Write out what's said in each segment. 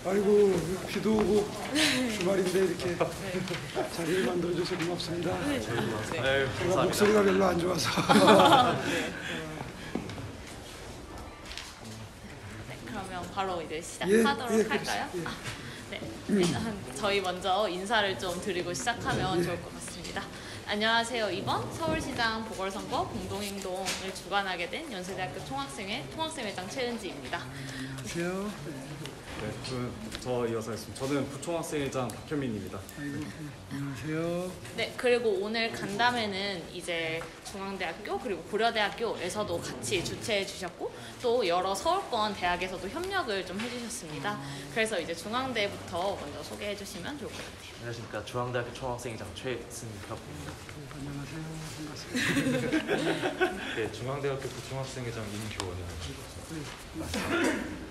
아이고 비도 오고 주말인데 이렇게 자리를 만들어줘서 고맙습니다. 제가 목소리가 별로 안 좋아서. 네, 그러면 바로 이제 시작하도록 할까요? 네, 일단 저희 먼저 인사를 좀 드리고 시작하면 좋을 것 같습니다. 안녕하세요. 이번 서울시장 보궐선거 공동행동을 주관하게 된 연세대학교 통학생회장 최은지입니다. 안녕하세요. 네, 저 이어서 하겠습니다. 저는 부총학생회장 박현민입니다. 아이고, 안녕하세요. 네, 그리고 오늘 간담회는 이제 중앙대학교 그리고 고려대학교에서도 같이 주최해 주셨고 또 여러 서울권 대학에서도 협력을 좀 해주셨습니다. 그래서 이제 중앙대부터 먼저 소개해 주시면 좋을 것 같아요. 안녕하십니까. 중앙대학교 총학생회장 최승혁입니다. 안녕하세요. 반갑습니다. 네, 중앙대학교 부총학생회장 임교원입니다. 안녕하세요.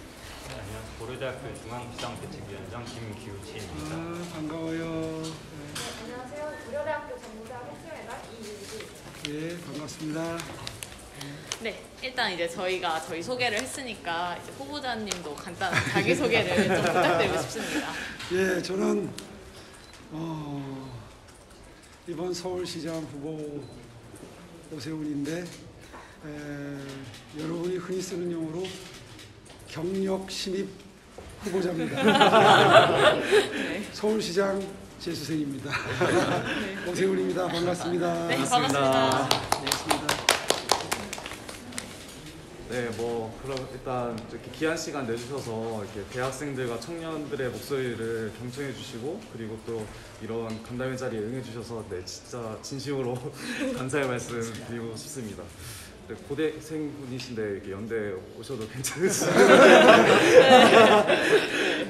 고려대학교 중앙비상대책위원장 김규치입니다. 반가워요. 안녕하세요. 고려대학교 정무대학 학생회장 이유지입니다. 예, 반갑습니다. 네, 일단 이제 저희가 저희 소개를 했으니까 이제 후보자님도 간단한 자기 소개를 좀 부탁드리고 싶습니다. 예, 저는 이번 서울시장 후보 오세훈인데 여러분이 흔히 쓰는 용어로 경력 신입 후보자입니다. 네. 서울시장 재수생입니다. 오세훈입니다. 반갑습니다. 네, 반갑습니다. 네, 그럼 일단 이렇게 귀한 시간 내주셔서 이렇게 대학생들과 청년들의 목소리를 경청해 주시고 그리고 또 이런 간담회 자리에 응해 주셔서 네, 진짜 진심으로 감사의 말씀 드리고 싶습니다. 네, 고대생분이신데 이렇게 연대 오셔도 괜찮으시죠?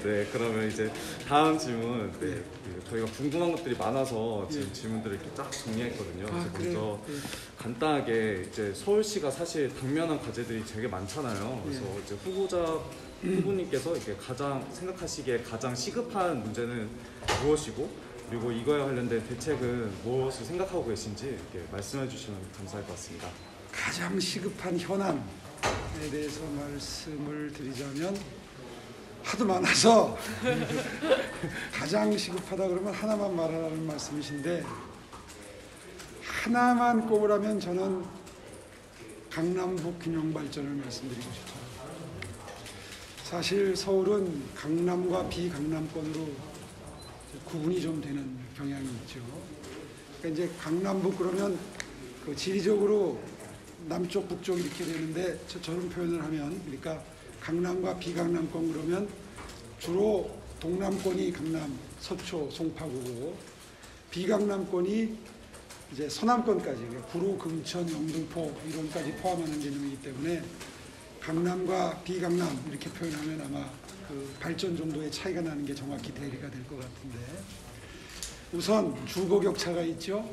네, 그러면 이제 다음 질문. 네, 저희가 궁금한 것들이 많아서 지금 질문들을 이렇게 쫙 정리했거든요. 그래서 먼저 간단하게 이제 서울시가 사실 당면한 과제들이 되게 많잖아요. 그래서 이제 후보님께서 이렇게 가장 생각하시기에 가장 시급한 문제는 무엇이고 그리고 이거에 관련된 대책은 무엇을 생각하고 계신지 이렇게 말씀해 주시면 감사할 것 같습니다. 가장 시급한 현안에 대해서 말씀을 드리자면 하도 많아서 가장 시급하다 그러면 하나만 말하라는 말씀이신데 하나만 꼽으라면 저는 강남북 균형 발전을 말씀드리고 싶어요. 사실 서울은 강남과 비강남권으로 구분이 좀 되는 경향이 있죠. 그러니까 이제 강남북 그러면 그 지리적으로 남쪽 북쪽 이렇게 되는데 저런 표현을 하면 그러니까 강남과 비강남권 그러면 주로 동남권이 강남, 서초, 송파구고 비강남권이 이제 서남권까지 구로, 금천, 영등포 이런까지 포함하는 개념이기 때문에 강남과 비강남 이렇게 표현하면 아마 그 발전 정도의 차이가 나는 게 정확히 대리가 될 것 같은데 우선 주거 격차가 있죠.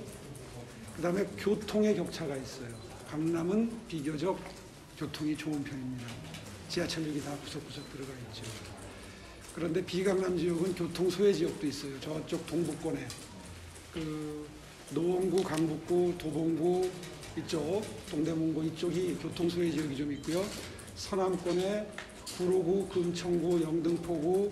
그 다음에 교통의 격차가 있어요. 강남은 비교적 교통이 좋은 편입니다. 지하철역이 다 구석구석 들어가 있죠. 그런데 비강남 지역은 교통 소외 지역도 있어요. 저쪽 동북권에 그 노원구, 강북구, 도봉구 이쪽, 동대문구 이쪽이 교통 소외 지역이 좀 있고요. 서남권에 구로구, 금천구, 영등포구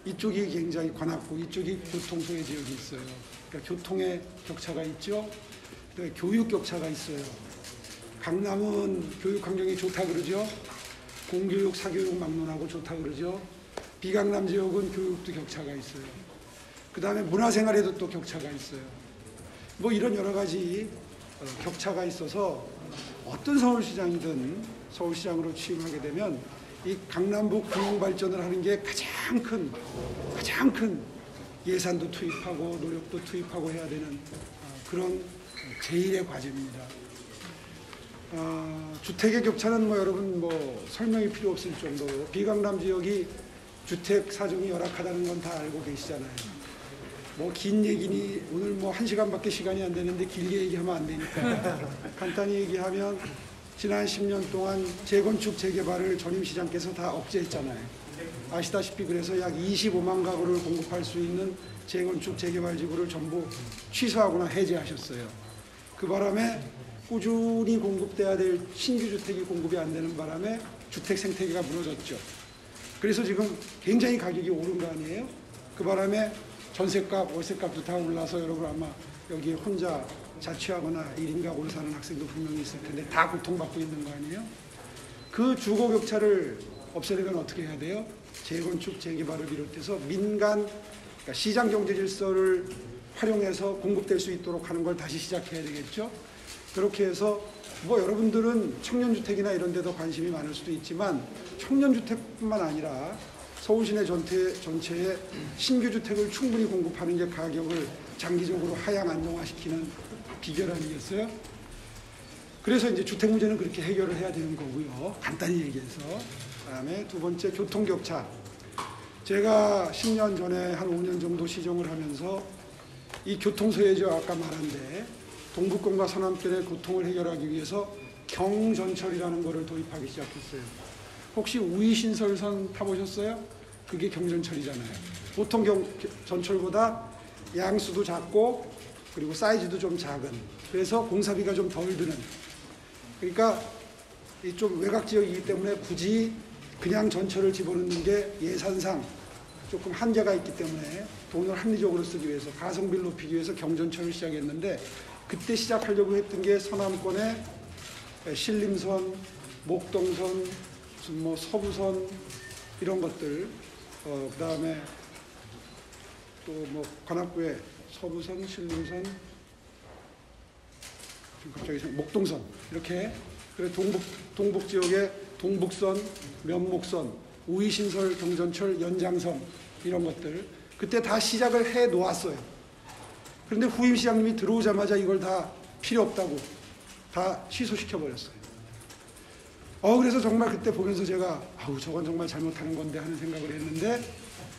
이쪽이 굉장히 관악구 이쪽이 교통 소외 지역이 있어요. 그러니까 교통의 격차가 있죠. 교육 격차가 있어요. 강남은 교육 환경이 좋다 그러죠. 공교육, 사교육 막론하고 좋다 그러죠. 비강남 지역은 교육도 격차가 있어요. 그 다음에 문화생활에도 또 격차가 있어요. 이런 여러 가지 격차가 있어서 어떤 서울시장이든 서울시장으로 취임하게 되면 이 강남북 균형 발전을 하는 게 가장 큰 예산도 투입하고 노력도 투입하고 해야 되는 그런 제1의 과제입니다. 주택의 격차는 여러분 설명이 필요 없을 정도로 비강남 지역이 주택 사정이 열악하다는 건 다 알고 계시잖아요. 긴 얘기니 오늘 1시간밖에 시간이 안 되는데 길게 얘기하면 안 되니까 간단히 얘기하면 지난 10년 동안 재건축 재개발을 전임 시장께서 다 억제했잖아요. 아시다시피 그래서 약 25만 가구를 공급할 수 있는 재건축 재개발 지구를 전부 취소하거나 해제하셨어요. 그 바람에 꾸준히 공급돼야 될 신규 주택이 공급이 안 되는 바람에 주택 생태계가 무너졌죠. 그래서 지금 굉장히 가격이 오른 거 아니에요? 그 바람에 전세값, 월세값도 다 올라서 여러분 아마 여기 혼자 자취하거나 1인 가구로 사는 학생도 분명히 있을 텐데 다 고통받고 있는 거 아니에요? 그 주거 격차를 없애려면 어떻게 해야 돼요? 재건축, 재개발을 비롯해서 민간, 그러니까 시장 경제 질서를 활용해서 공급될 수 있도록 하는 걸 다시 시작해야 되겠죠? 그렇게 해서 뭐 여러분들은 청년주택이나 이런 데도 관심이 많을 수도 있지만 청년주택뿐만 아니라 서울 시내 전체에 신규 주택을 충분히 공급하는 게 가격을 장기적으로 하향 안정화시키는 비결 아니겠어요? 그래서 이제 주택 문제는 그렇게 해결을 해야 되는 거고요. 간단히 얘기해서. 그다음에 두 번째 교통격차. 제가 10년 전에 한 5년 정도 시정을 하면서 이 교통소외죠. 아까 말한데 동북권과 서남권의 교통을 해결하기 위해서 경전철이라는 거를 도입하기 시작했어요. 혹시 우이신설선 타보셨어요? 그게 경전철이잖아요. 보통 전철보다 양수도 작고 그리고 사이즈도 좀 작은, 그래서 공사비가 좀 덜 드는, 그러니까 이쪽 외곽 지역이기 때문에 굳이 그냥 전철을 집어넣는 게 예산상 조금 한계가 있기 때문에 돈을 합리적으로 쓰기 위해서 가성비를 높이기 위해서 경전철을 시작했는데, 그때 시작하려고 했던 게 서남권의 신림선, 목동선, 무슨 뭐 서부선 이런 것들, 그 다음에 또 뭐 관악구에 서부선, 신림선, 갑자기 목동선 이렇게, 그래 동북 지역에 동북선, 면목선, 우이신설, 경전철, 연장선 이런 것들 그때 다 시작을 해 놓았어요. 그런데 후임 시장님이 들어오자마자 이걸 다 필요 없다고 다 취소시켜 버렸어요. 그래서 정말 그때 보면서 제가 저건 정말 잘못하는 건데 하는 생각을 했는데,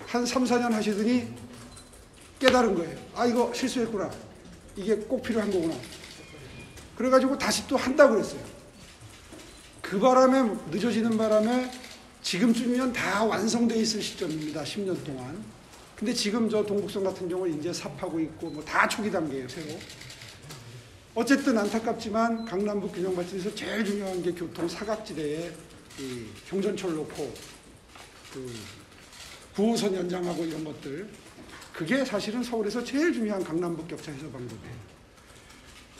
한 3, 4년 하시더니 깨달은 거예요. 이거 실수했구나. 이게 꼭 필요한 거구나. 그래가지고 다시 또 한다고 그랬어요. 그 바람에, 늦어지는 바람에 지금쯤이면 다 완성되어 있을 시점입니다. 10년 동안. 근데 지금 저 동북선 같은 경우는 이제 삽하고 있고 뭐 다 초기 단계예요, 새로. 어쨌든 안타깝지만 강남북 균형 발전에서 제일 중요한 게 교통 사각지대에 이 경전철 놓고 그 9호선 연장하고 이런 것들, 그게 사실은 서울에서 제일 중요한 강남북 격차 해소 방법이에요.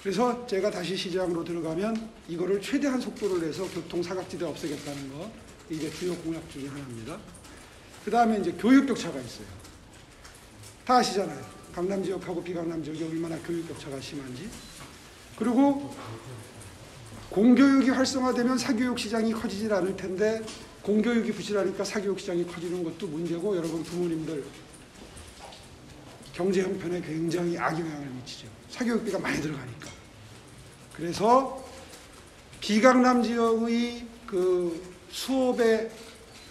그래서 제가 다시 시장으로 들어가면 이거를 최대한 속도를 내서 교통 사각지대 없애겠다는 거, 이게 주요 공약 중에 하나입니다. 그 다음에 이제 교육 격차가 있어요. 다 아시잖아요. 강남 지역하고 비강남 지역이 얼마나 교육 격차가 심한지. 그리고 공교육이 활성화되면 사교육 시장이 커지질 않을 텐데, 공교육이 부실하니까 사교육 시장이 커지는 것도 문제고, 여러분 부모님들 경제 형편에 굉장히 악영향을 미치죠. 사교육비가 많이 들어가니까. 그래서 비강남 지역의 그 수업의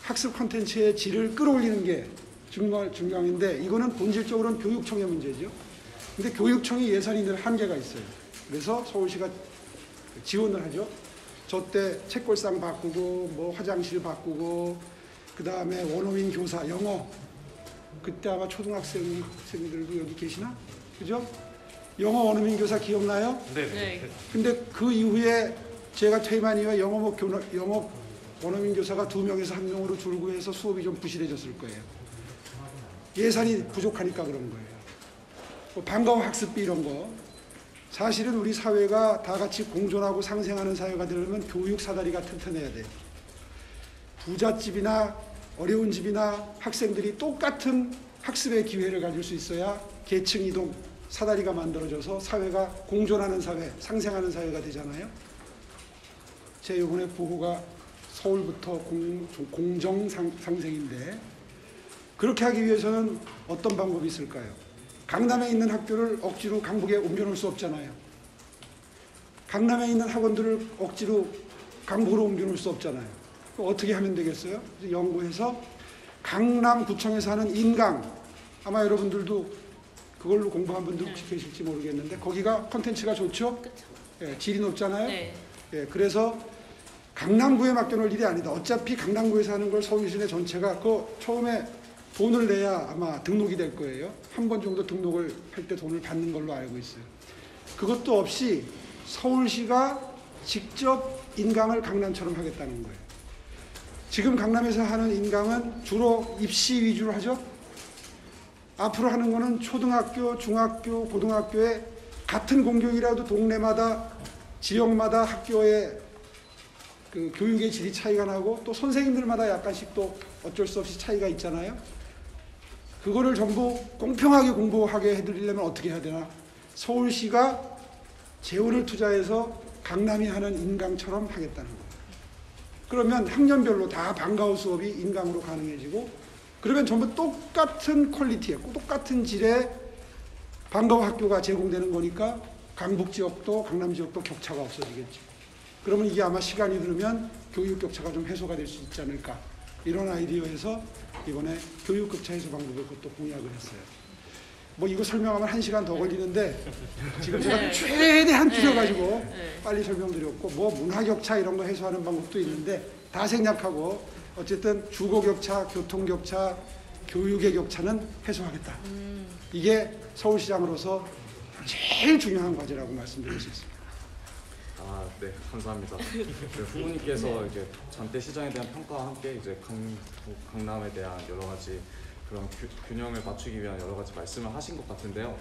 학습 콘텐츠의 질을 끌어올리는 게 정말 중요한데, 이거는 본질적으로는 교육청의 문제죠. 근데 교육청이 예산이 늘 한계가 있어요. 그래서 서울시가 지원을 하죠. 저 때 책걸상 바꾸고 뭐 화장실 바꾸고, 그 다음에 원어민 교사 영어, 그때 아마 초등학생들도 여기 계시나? 그죠? 영어 원어민 교사 기억나요? 네. 근데 그 이후에 제가 퇴임한 이후에 영어 원어민 교사가 2명에서 1명으로 줄고 해서 수업이 좀 부실해졌을 거예요. 예산이 부족하니까 그런 거예요. 뭐 방과후 학습비 이런 거. 사실은 우리 사회가 다 같이 공존하고 상생하는 사회가 되려면 교육 사다리가 튼튼해야 돼요. 부잣집이나 어려운 집이나 학생들이 똑같은 학습의 기회를 가질 수 있어야 계층 이동 사다리가 만들어져서 사회가 공존하는 사회, 상생하는 사회가 되잖아요. 제 이번에 보고가 서울부터 공정 상생인데, 그렇게 하기 위해서는 어떤 방법이 있을까요? 강남에 있는 학교를 억지로 강북에 옮겨놓을 수 없잖아요. 강남에 있는 학원들을 억지로 강북으로 옮겨놓을 수 없잖아요. 어떻게 하면 되겠어요? 연구해서 강남구청에서 하는 인강, 아마 여러분들도 그걸로 공부한 분들 혹시 계실지 모르겠는데, 거기가 콘텐츠가 좋죠? 예, 질이 높잖아요. 네. 예, 그래서 강남구에 맡겨놓을 일이 아니다. 어차피 강남구에서 하는 걸 서울시내 전체가 처음에 돈을 내야 아마 등록이 될 거예요. 한 번 정도 등록을 할 때 돈을 받는 걸로 알고 있어요. 그것도 없이 서울시가 직접 인강을 강남처럼 하겠다는 거예요. 지금 강남에서 하는 인강은 주로 입시 위주로 하죠. 앞으로 하는 거는 초등학교, 중학교, 고등학교에 같은 공교육이라도 동네마다 지역마다 학교의 그 교육의 질이 차이가 나고 또 선생님들마다 약간씩 또 어쩔 수 없이 차이가 있잖아요. 그거를 전부 공평하게 공부하게 해드리려면 어떻게 해야 되나? 서울시가 재원을 투자해서 강남이 하는 인강처럼 하겠다는 거예요. 그러면 학년별로 다 방과후 수업이 인강으로 가능해지고 그러면 전부 똑같은 퀄리티에 똑같은 질의 방과후 학교가 제공되는 거니까 강북 지역도 강남 지역도 격차가 없어지겠죠. 그러면 이게 아마 시간이 들으면 교육 격차가 좀 해소가 될 수 있지 않을까. 이런 아이디어에서 이번에 교육 격차 해소 방법을 그것도 공약을 했어요. 뭐 이거 설명하면 1시간 더 걸리는데 지금 제가 최대한 줄여가지고 빨리 설명드렸고 뭐 문화 격차 이런 거 해소하는 방법도 있는데 다 생략하고 어쨌든 주거 격차, 교통 격차, 교육의 격차는 해소하겠다. 이게 서울시장으로서 제일 중요한 과제라고 말씀드릴 수 있습니다. 네, 감사합니다. 후보님께서 이제 잔대 시장에 대한 평가와 함께 이제 강남에 대한 여러 가지 그런 균형을 맞추기 위한 여러 가지 말씀을 하신 것 같은데요.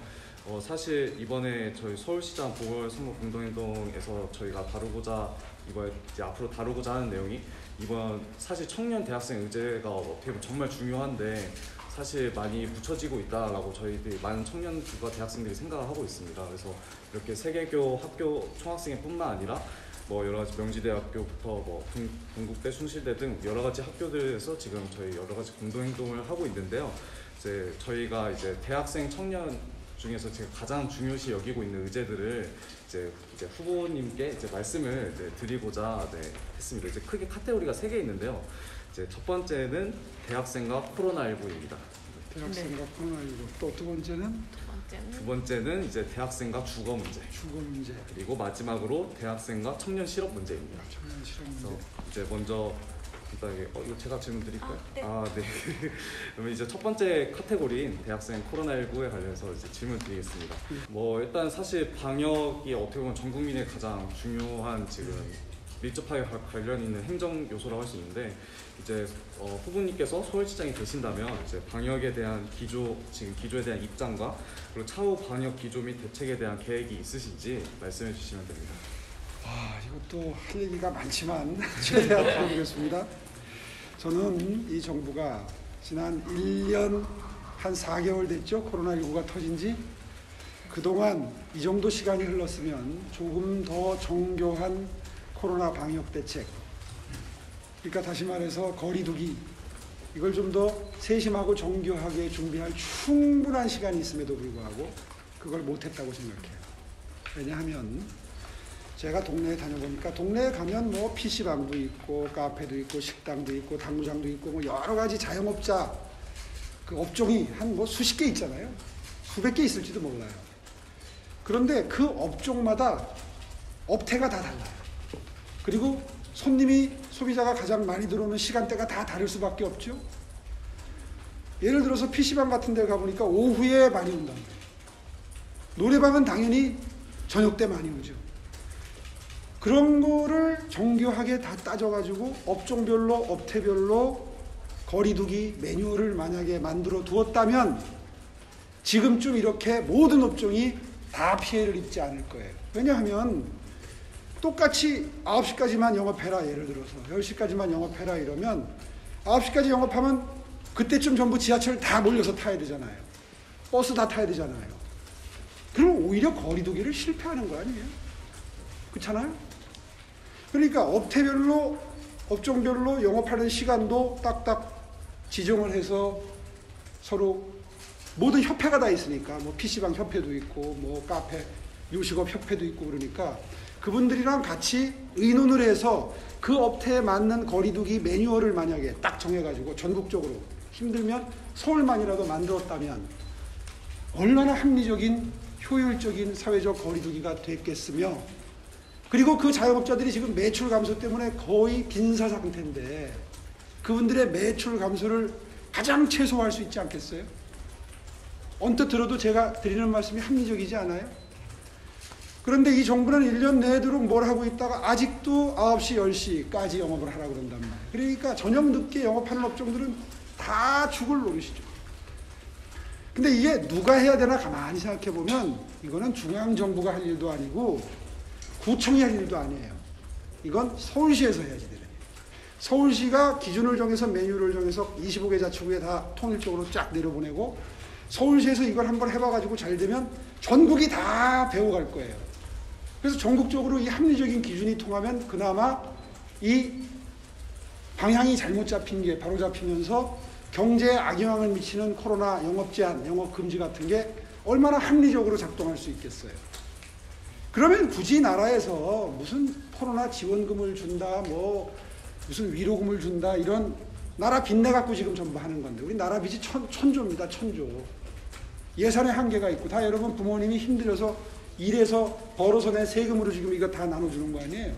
사실 이번에 저희 서울시장 보궐선거 공동행동에서 저희가 다루고자 이번에 이제 앞으로 다루고자 하는 내용이 이번 사실 청년 대학생 의제가 어떻게 보면 정말 중요한데 사실 많이 묻혀지고 있다라고 저희들이 많은 청년들과 대학생들이 생각을 하고 있습니다. 그래서 이렇게 세계교 학교 총학생회뿐만 아니라 뭐 여러 가지 명지대학교부터 뭐 동국대, 숭실대 등 여러 가지 학교들에서 지금 저희 여러 가지 공동행동을 하고 있는데요. 이제 저희가 이제 대학생 청년 중에서 제가 가장 중요시 여기고 있는 의제들을 이제 후보님께 이제 말씀을 드리고자 했습니다. 이제 크게 카테고리가 3개 있는데요. 이제 첫 번째는 대학생과 코로나19입니다. 대학생과 코로나19. 또 두 번째는? 두 번째는 이제 대학생과 주거 문제. 주거 문제. 그리고 마지막으로 대학생과 청년 실업 문제입니다. 청년 실업 문제. 이제 먼저 간단하게 이거 제가 질문 드릴까요? 네. 네. 그러면 이제 첫 번째 카테고리인 대학생 코로나19에 관련해서 이제 질문 드리겠습니다. 뭐 일단 사실 방역이 어떻게 보면 전 국민의 가장 중요한 지금 밀접하게 관련 있는 행정 요소라고 할 수 있는데 이제 후보님께서 서울시장이 되신다면 이제 방역에 대한 지금 기조에 대한 입장과 그리고 차후 방역 기조 및 대책에 대한 계획이 있으신지 말씀해 주시면 됩니다. 이것도 할 얘기가 많지만 최대한 해보겠습니다. 저는 이 정부가 지난 1년 한 4개월 됐죠. 코로나19가 터진 지. 그동안 이 정도 시간이 흘렀으면 조금 더 정교한 코로나 방역 대책, 그러니까 다시 말해서 거리두기, 이걸 좀 더 세심하고 정교하게 준비할 충분한 시간이 있음에도 불구하고 그걸 못했다고 생각해요. 왜냐하면 제가 동네에 다녀보니까 동네에 가면 뭐 PC방도 있고 카페도 있고 식당도 있고 당구장도 있고 뭐 여러 가지 자영업자 그 업종이 한 뭐 수십 개 있잖아요. 수백 개 있을지도 몰라요. 그런데 그 업종마다 업태가 다 달라요. 그리고 소비자가 가장 많이 들어오는 시간대가 다 다를 수밖에 없죠. 예를 들어서 PC방 같은 데 가보니까 오후에 많이 온다는 거예요. 노래방은 당연히 저녁 때 많이 오죠. 그런 거를 정교하게 다 따져가지고 업종별로, 업태별로 거리두기 매뉴얼을 만약에 만들어 두었다면 지금쯤 이렇게 모든 업종이 다 피해를 입지 않을 거예요. 왜냐하면 똑같이 9시까지만 영업해라, 예를 들어서 10시까지만 영업해라 이러면 9시까지 영업하면 그때쯤 전부 지하철 다 몰려서 타야 되잖아요. 버스 다 타야 되잖아요. 그럼 오히려 거리두기를 실패하는 거 아니에요? 그렇잖아요? 그러니까 업태별로, 업종별로 영업하는 시간도 딱딱 지정을 해서 서로 모든 협회가 다 있으니까 뭐 PC방 협회도 있고 뭐 카페, 요식업 협회도 있고 그러니까 그분들이랑 같이 의논을 해서 그 업태에 맞는 거리두기 매뉴얼을 만약에 딱 정해가지고 전국적으로 힘들면 서울만이라도 만들었다면 얼마나 합리적인 효율적인 사회적 거리두기가 됐겠으며 그리고 그 자영업자들이 지금 매출 감소 때문에 거의 빈사 상태인데 그분들의 매출 감소를 가장 최소화할 수 있지 않겠어요? 언뜻 들어도 제가 드리는 말씀이 합리적이지 않아요? 그런데 이 정부는 1년 내도록 뭘 하고 있다가 아직도 9시, 10시까지 영업을 하라고 그런단 말이에요. 그러니까 저녁 늦게 영업하는 업종들은 다 죽을 노릇이죠. 근데 이게 누가 해야 되나 가만히 생각해 보면 이거는 중앙정부가 할 일도 아니고 구청이 할 일도 아니에요. 이건 서울시에서 해야지 되는 거예요. 서울시가 기준을 정해서 메뉴를 정해서 25개 자치구에 다 통일적으로 쫙 내려보내고 서울시에서 이걸 한번 해봐가지고 잘 되면 전국이 다 배워갈 거예요. 그래서 전국적으로 이 합리적인 기준이 통하면 그나마 이 방향이 잘못 잡힌 게 바로 잡히면서 경제에 악영향을 미치는 코로나 영업 제한, 영업 금지 같은 게 얼마나 합리적으로 작동할 수 있겠어요. 그러면 굳이 나라에서 무슨 코로나 지원금을 준다, 뭐 무슨 위로금을 준다 이런 나라 빚내 갖고 지금 전부 하는 건데 우리 나라 빚이 천조입니다. 천조. 예산의 한계가 있고 다 여러분 부모님이 힘들어서 일해서 벌어서 내 세금으로 지금 이거 다 나눠주는 거 아니에요.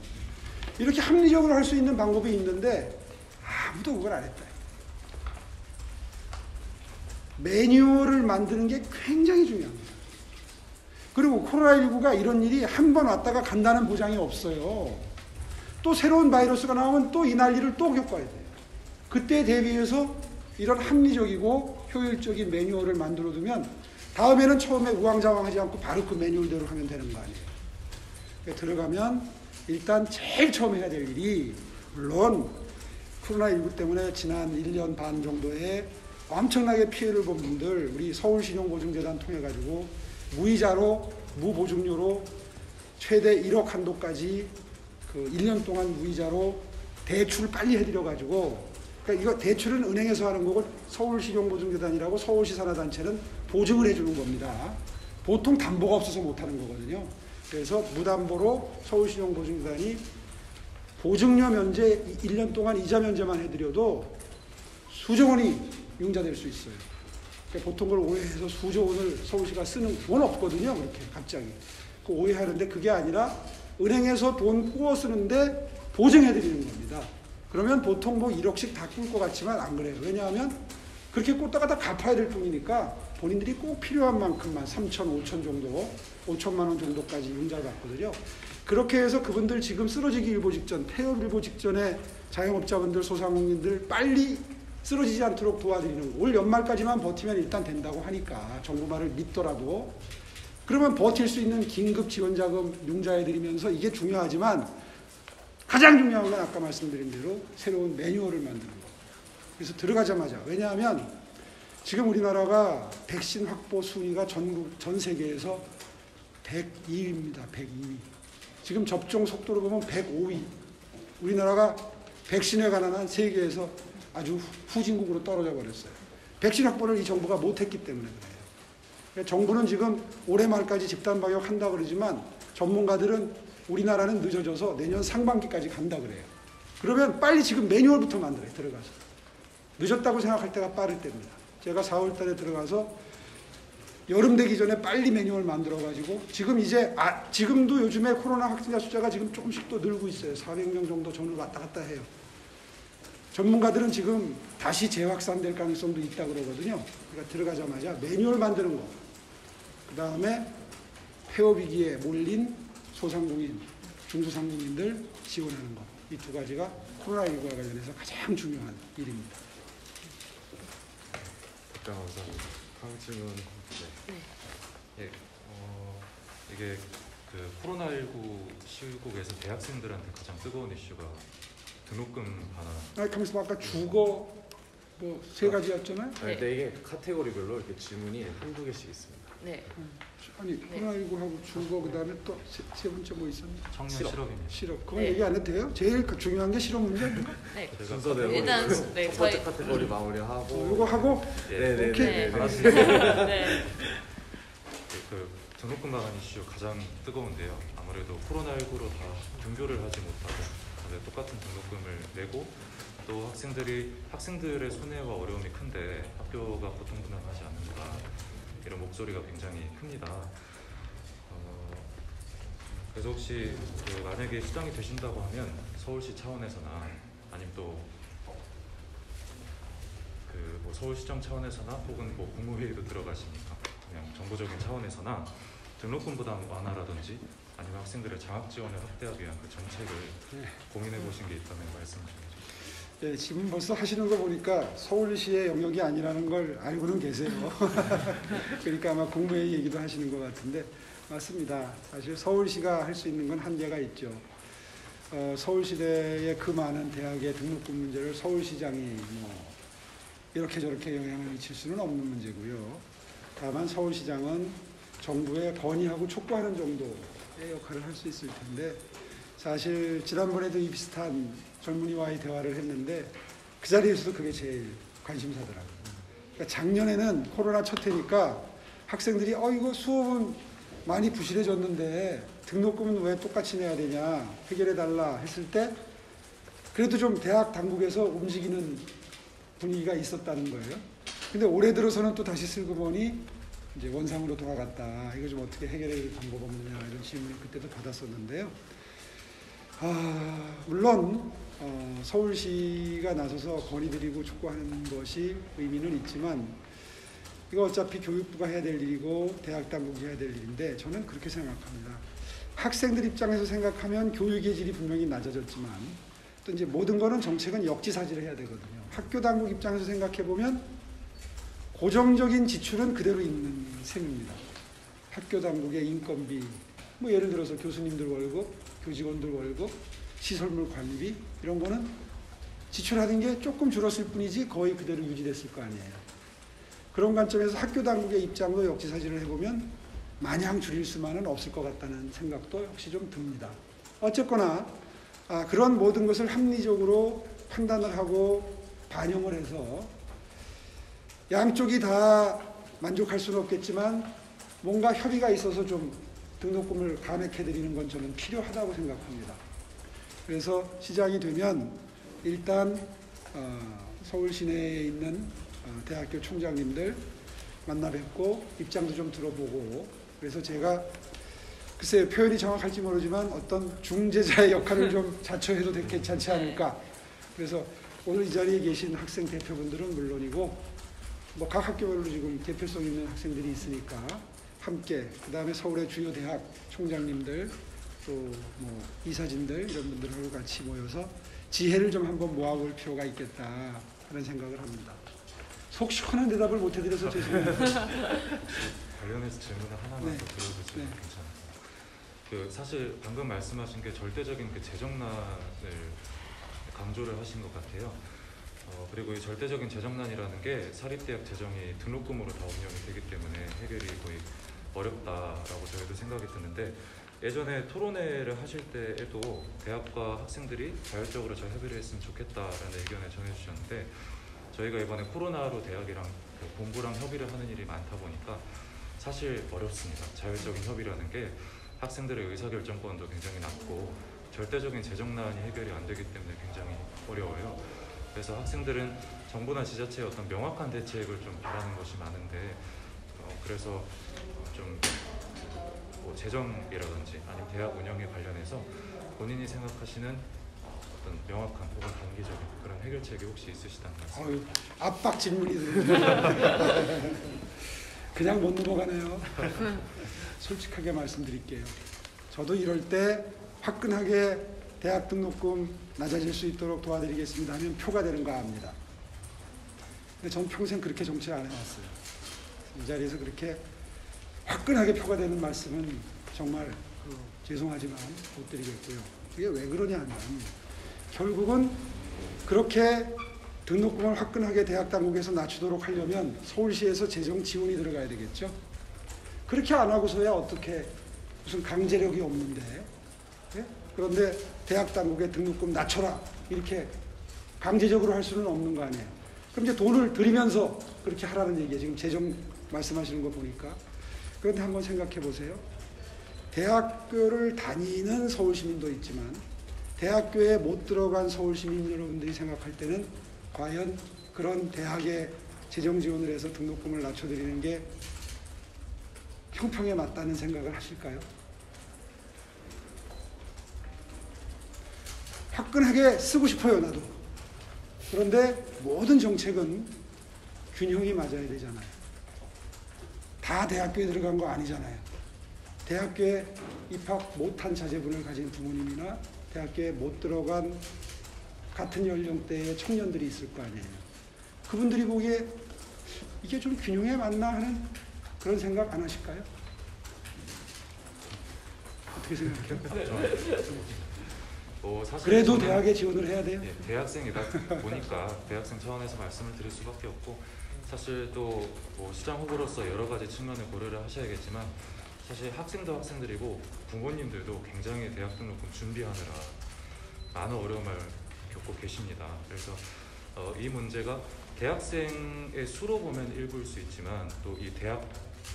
이렇게 합리적으로 할 수 있는 방법이 있는데 아무도 그걸 안 했다. 매뉴얼을 만드는 게 굉장히 중요합니다. 그리고 코로나19가 이런 일이 한 번 왔다가 간다는 보장이 없어요. 또 새로운 바이러스가 나오면 또 이 난리를 또 겪어야 돼요. 그때 대비해서 이런 합리적이고 효율적인 매뉴얼을 만들어 두면 다음에는 처음에 우왕좌왕하지 않고 바로 그 매뉴얼대로 하면 되는 거 아니에요. 들어가면 일단 제일 처음 해야 될 일이 물론 코로나19 때문에 지난 1년 반 정도에 엄청나게 피해를 본 분들 우리 서울신용보증재단 통해 가지고 무이자로 무보증료로 최대 1억 한도까지 그 1년 동안 무이자로 대출 빨리 해드려 가지고 그러니까 이거 대출은 은행에서 하는 거고 서울신용보증재단이라고 서울시 산하단체는 보증을 해주는 겁니다. 보통 담보가 없어서 못하는 거거든요. 그래서 무담보로 서울신용보증재단이 보증료 면제 1년 동안 이자 면제만 해드려도 수조 원이 융자될 수 있어요. 그러니까 보통 걸 오해해서 수조 원을 서울시가 쓰는 건 없거든요. 그렇게 갑자기. 그 오해하는데 그게 아니라 은행에서 돈 꾸어 쓰는데 보증해드리는 겁니다. 그러면 보통 뭐 1억씩 다 꿀 것 같지만 안 그래요. 왜냐하면 그렇게 꽂다가 다 갚아야 될 돈이니까 본인들이 꼭 필요한 만큼만 3천, 5천 정도, 5천만 원 정도까지 융자를 받거든요. 그렇게 해서 그분들 지금 쓰러지기 일보 직전, 폐업 일보 직전에 자영업자분들, 소상공인들 빨리 쓰러지지 않도록 도와드리는 거. 올 연말까지만 버티면 일단 된다고 하니까 정부 말을 믿더라도 그러면 버틸 수 있는 긴급 지원자금 융자해드리면서 이게 중요하지만 가장 중요한 건 아까 말씀드린 대로 새로운 매뉴얼을 만드는 거. 그래서 들어가자마자 왜냐하면 지금 우리나라가 백신 확보 순위가 전 세계에서 102위입니다. 102위. 지금 접종 속도로 보면 105위. 우리나라가 백신에 관한 한 세계에서 아주 후진국으로 떨어져 버렸어요. 백신 확보를 이 정부가 못했기 때문에 그래요. 그러니까 정부는 지금 올해 말까지 집단 방역 한다 그러지만 전문가들은 우리나라는 늦어져서 내년 상반기까지 간다 그래요. 그러면 빨리 지금 매뉴얼부터 만들어요. 들어가서. 늦었다고 생각할 때가 빠를 때입니다. 제가 4월 달에 들어가서 여름 되기 전에 빨리 매뉴얼 만들어가지고 지금 이제 지금도 요즘에 코로나 확진자 숫자가 지금 조금씩 또 늘고 있어요. 400명 정도 전후 왔다 갔다 해요. 전문가들은 지금 다시 재확산될 가능성도 있다 그러거든요. 그러니까 들어가자마자 매뉴얼 만드는 거. 그 다음에 폐업 위기에 몰린 소상공인, 중소상공인들 지원하는 거. 이 두 가지가 코로나19와 관련해서 가장 중요한 일입니다. 감사합니다. 다음 질문. 예, 이게 그 코로나19 시국에서 대학생들한테 가장 뜨거운 이슈가 등록금 반환. 가만있어 봐. 아까 주거 뭐 세 가지였잖아요. 네. 근데 이게 카테고리별로 이렇게 질문이 한두 개씩 있습니다. 네. 아니 코로나19하고 주거 그다음에 또 세 번째 뭐 있었나? 청년 실업. 실업입니다. 실업. 그건 네. 얘기 안 해도 돼요? 제일 중요한 게 실업 문제 아닌가? 네. 순서대로 일단 네, 첫 번째 저희 카테고리 마무리하고 이거 하고 네네네. 오케이. 네. 그 등록금 반환 이슈 가장 뜨거운데요. 아무래도 코로나19로 다 등교를 하지 못하고 다들 똑같은 등록금을 내고 또 학생들의 손해와 어려움이 큰데 학교가 보통 분담하지 않는다 이런 목소리가 굉장히 큽니다. 그래서 혹시 만약에 시장이 되신다고 하면 서울시 차원에서나 아니면 또 뭐 서울시정 차원에서나 혹은 뭐 국무회의도 들어가시니까 그냥 정보적인 차원에서나 등록금 부담 완화라든지 아니면 학생들의 장학 지원을 확대하기 위한 그 정책을 고민해 보신 게 있다면 말씀 주세요. 예, 지금 벌써 하시는 거 보니까 서울시의 영역이 아니라는 걸 알고는 계세요. 그러니까 아마 국무회의 얘기도 하시는 것 같은데 맞습니다. 사실 서울시가 할 수 있는 건 한계가 있죠. 서울시대의 그 많은 대학의 등록금 문제를 서울시장이 뭐 이렇게 저렇게 영향을 미칠 수는 없는 문제고요. 다만 서울시장은 정부에 건의하고 촉구하는 정도의 역할을 할 수 있을 텐데 사실 지난번에도 이 비슷한 젊은이와의 대화를 했는데 그 자리에서도 그게 제일 관심사더라고요. 그러니까 작년에는 코로나 첫 해니까 학생들이 이거 수업은 많이 부실해졌는데 등록금은 왜 똑같이 내야 되냐 해결해달라 했을 때 그래도 좀 대학 당국에서 움직이는 분위기가 있었다는 거예요. 근데 올해 들어서는 또 다시 쓸고 보니 이제 원상으로 돌아갔다. 이거 좀 어떻게 해결할 방법 없느냐 이런 질문을 그때도 받았었는데요. 물론 서울시가 나서서 건의드리고 촉구하는 것이 의미는 있지만 이거 어차피 교육부가 해야 될 일이고 대학 당국이 해야 될 일인데 저는 그렇게 생각합니다. 학생들 입장에서 생각하면 교육의 질이 분명히 낮아졌지만 또 이제 모든 거는 정책은 역지사지를 해야 되거든요. 학교 당국 입장에서 생각해 보면 고정적인 지출은 그대로 있는 셈입니다. 학교 당국의 인건비, 뭐 예를 들어서 교수님들 월급, 교직원들 월급, 시설물 관리비 이런 거는 지출하는 게 조금 줄었을 뿐이지 거의 그대로 유지됐을 거 아니에요. 그런 관점에서 학교 당국의 입장도 역지사지를 해보면 마냥 줄일 수만은 없을 것 같다는 생각도 역시 좀 듭니다. 어쨌거나 그런 모든 것을 합리적으로 판단을 하고 반영을 해서 양쪽이 다 만족할 수는 없겠지만 뭔가 협의가 있어서 좀 등록금을 감액해드리는 건 저는 필요하다고 생각합니다. 그래서 시장이 되면 일단 서울 시내에 있는 대학교 총장님들 만나 뵙고 입장도 좀 들어보고 그래서 제가 글쎄 표현이 정확할지 모르지만 어떤 중재자의 역할을 좀 자처해도 괜찮지 않을까. 그래서 오늘 이 자리에 계신 학생 대표분들은 물론이고 뭐 각 학교별로 지금 대표성 있는 학생들이 있으니까 함께 그 다음에 서울의 주요 대학 총장님들 또 뭐 이사진들 이런 분들하고 같이 모여서 지혜를 좀 한번 모아볼 필요가 있겠다 하는 생각을 합니다. 속 시원한 대답을 못 해드려서 죄송합니다. 관련해서 질문을 하나만 더 드려주시면 괜찮아요. 사실 방금 말씀하신 게 절대적인 그 재정난을 강조를 하신 것 같아요. 그리고 이 절대적인 재정난이라는 게 사립대학 재정이 등록금으로 다 운영이 되기 때문에 해결이 거의 어렵다라고 저희도 생각이 드는데 예전에 토론회를 하실 때에도 대학과 학생들이 자율적으로 잘 협의를 했으면 좋겠다라는 의견을 전해주셨는데 저희가 이번에 코로나로 대학이랑 본부랑 협의를 하는 일이 많다 보니까 사실 어렵습니다. 자율적인 협의라는 게 학생들의 의사결정권도 굉장히 낮고 절대적인 재정난이 해결이 안 되기 때문에 굉장히 어려워요. 그래서 학생들은 정부나 지자체의 어떤 명확한 대책을 좀 바라는 것이 많은데 그래서 좀 뭐 재정이라든지 아니면 대학 운영에 관련해서 본인이 생각하시는 어떤 명확한 혹은 단기적인 그런 해결책이 혹시 있으시다는 말씀? 압박 질문이 들어요. 그냥 못 넘어가네요. 솔직하게 말씀드릴게요. 저도 이럴 때 화끈하게 대학 등록금 낮아질 수 있도록 도와드리겠습니다 하면 표가 되는 거 압니다. 근데 전 평생 그렇게 정치를 안 해왔어요. 이 자리에서 그렇게 화끈하게 표가 되는 말씀은 정말 죄송하지만 못 드리겠고요. 이게 왜 그러냐면 결국은 그렇게 등록금을 화끈하게 대학 당국에서 낮추도록 하려면 서울시에서 재정 지원이 들어가야 되겠죠. 그렇게 안 하고서야 어떻게 무슨 강제력이 없는데 예? 그런데 대학 당국에 등록금 낮춰라 이렇게 강제적으로 할 수는 없는 거 아니에요. 그럼 이제 돈을 들이면서 그렇게 하라는 얘기예요. 지금 재정 말씀하시는 거 보니까. 그런데 한번 생각해 보세요. 대학교를 다니는 서울 시민도 있지만 대학교에 못 들어간 서울 시민 여러분들이 생각할 때는 과연 그런 대학에 재정 지원을 해서 등록금을 낮춰드리는 게 형평에 맞다는 생각을 하실까요? 화끈하게 쓰고 싶어요, 나도. 그런데 모든 정책은 균형이 맞아야 되잖아요. 다 대학교에 들어간 거 아니잖아요. 대학교에 입학 못한 자제분을 가진 부모님이나 대학교에 못 들어간 같은 연령대의 청년들이 있을 거 아니에요. 그분들이 보기에 이게 좀 균형에 맞나 하는 그런 생각 안 하실까요? 어떻게 생각해요? 사실 그래도 저는, 대학에 지원을 해야 돼요? 예, 대학생이다 보니까 대학생 차원에서 말씀을 드릴 수밖에 없고, 사실 또 시장 후보로서 여러 가지 측면을 고려를 하셔야겠지만, 사실 학생도 학생들이고 부모님들도 굉장히 대학 등록금 준비하느라 많은 어려움을 겪고 계십니다. 그래서 이 문제가 대학생의 수로 보면 일부일 수 있지만, 또 이 대학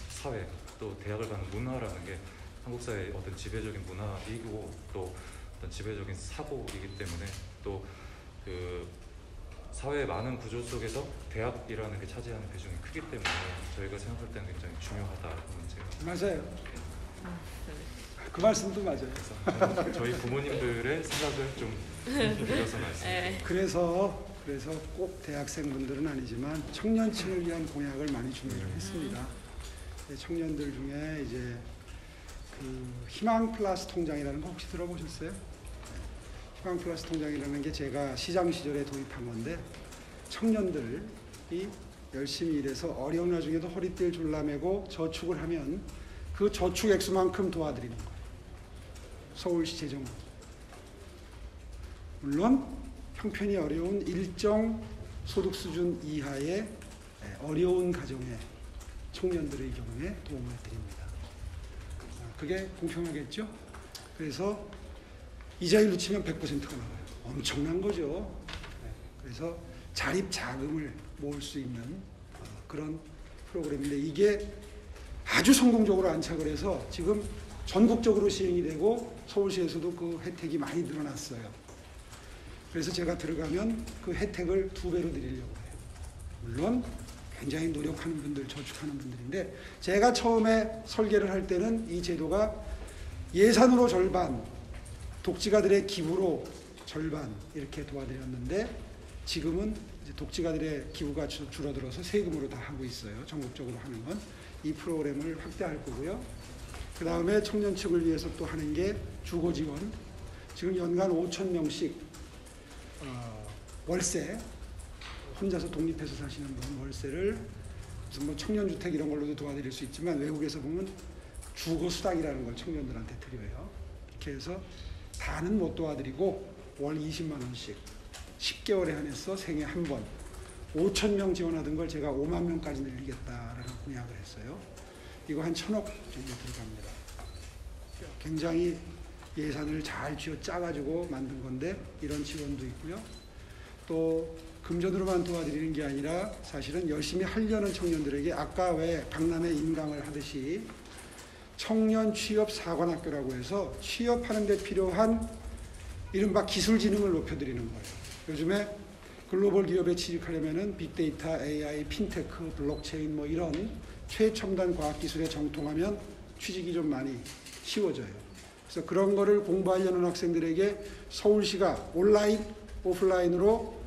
사회, 또 대학을 가는 문화라는 게 한국 사회의 어떤 지배적인 문화이고 또 어떤 지배적인 사고이기 때문에, 또 그 사회의 많은 구조 속에서 대학이라는 게 차지하는 비중이 크기 때문에 저희가 생각할 때는 굉장히 중요하다는 문제가. 맞아요. 그 말씀도 맞아요. 그래서 저희 부모님들의 생각을 좀 빌려서 말씀드립니다. 그래서 꼭 대학생분들은 아니지만 청년층을 위한 공약을 많이 준비를 했습니다. 청년들 중에 이제 그 희망 플러스 통장이라는 거 혹시 들어보셨어요? 희망 플러스 통장이라는 게 제가 시장 시절에 도입한 건데, 청년들이 열심히 일해서 어려운 나중에도 허리띠를 졸라매고 저축을 하면 그 저축 액수만큼 도와드리는 거예요. 서울시 재정으로. 물론 형편이 어려운 일정 소득 수준 이하의 어려운 가정의 청년들의 경우에 도움을 드립니다. 그게 공평하겠죠? 그래서 이자율로 치면 100%가 나와요. 엄청난 거죠. 그래서 자립 자금을 모을 수 있는 그런 프로그램인데, 이게 아주 성공적으로 안착을 해서 지금 전국적으로 시행이 되고 서울시에서도 그 혜택이 많이 늘어났어요. 그래서 제가 들어가면 그 혜택을 2배로 드리려고 해요. 물론 굉장히 노력하는 분들, 저축하는 분들인데, 제가 처음에 설계를 할 때는 이 제도가 예산으로 절반, 독지가들의 기부로 절반 이렇게 도와드렸는데, 지금은 이제 독지가들의 기부가 줄어들어서 세금으로 다 하고 있어요. 전국적으로 하는 건. 이 프로그램을 확대할 거고요. 그 다음에 청년층을 위해서 또 하는 게 주거 지원. 지금 연간 5,000명씩 월세, 혼자서 독립해서 사시는 분 월세를 무슨 뭐 청년주택 이런 걸로도 도와드릴 수 있지만, 외국에서 보면 주거 수당이라는 걸 청년들한테 드려요. 이렇게 해서 다는 못 도와드리고 월 20만 원씩 10개월에 한해서 생애 한 번 5,000명 지원하던 걸 제가 5만 명까지 늘리겠다라는 공약을 했어요. 이거 한 1,000억 정도 들어갑니다. 굉장히 예산을 잘 쥐어 짜가지고 만든 건데, 이런 지원도 있고요. 또 금전으로만 도와드리는 게 아니라 사실은 열심히 하려는 청년들에게 아까 왜 강남에 인강을 하듯이 청년 취업 사관학교라고 해서 취업하는 데 필요한 이른바 기술지능을 높여드리는 거예요. 요즘에 글로벌 기업에 취직하려면은 빅데이터, AI, 핀테크, 블록체인 뭐 이런 최첨단 과학기술에 정통하면 취직이 좀 많이 쉬워져요. 그래서 그런 거를 공부하려는 학생들에게 서울시가 온라인, 오프라인으로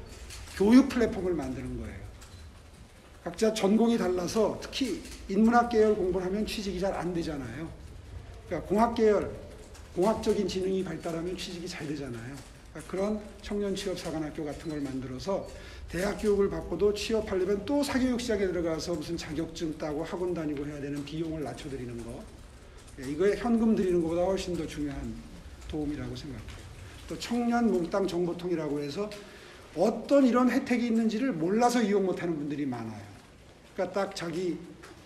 교육 플랫폼을 만드는 거예요. 각자 전공이 달라서 특히 인문학 계열 공부를 하면 취직이 잘 안 되잖아요. 그러니까 공학 계열, 공학적인 지능이 발달하면 취직이 잘 되잖아요. 그러니까 그런 청년 취업 사관학교 같은 걸 만들어서 대학 교육을 받고도 취업하려면 또 사교육 시장에 들어가서 무슨 자격증 따고 학원 다니고 해야 되는 비용을 낮춰드리는 거. 이거에 현금 드리는 것보다 훨씬 더 중요한 도움이라고 생각해요. 또 청년 몽땅 정보통이라고 해서 어떤 이런 혜택이 있는지를 몰라서 이용 못하는 분들이 많아요. 그러니까 딱 자기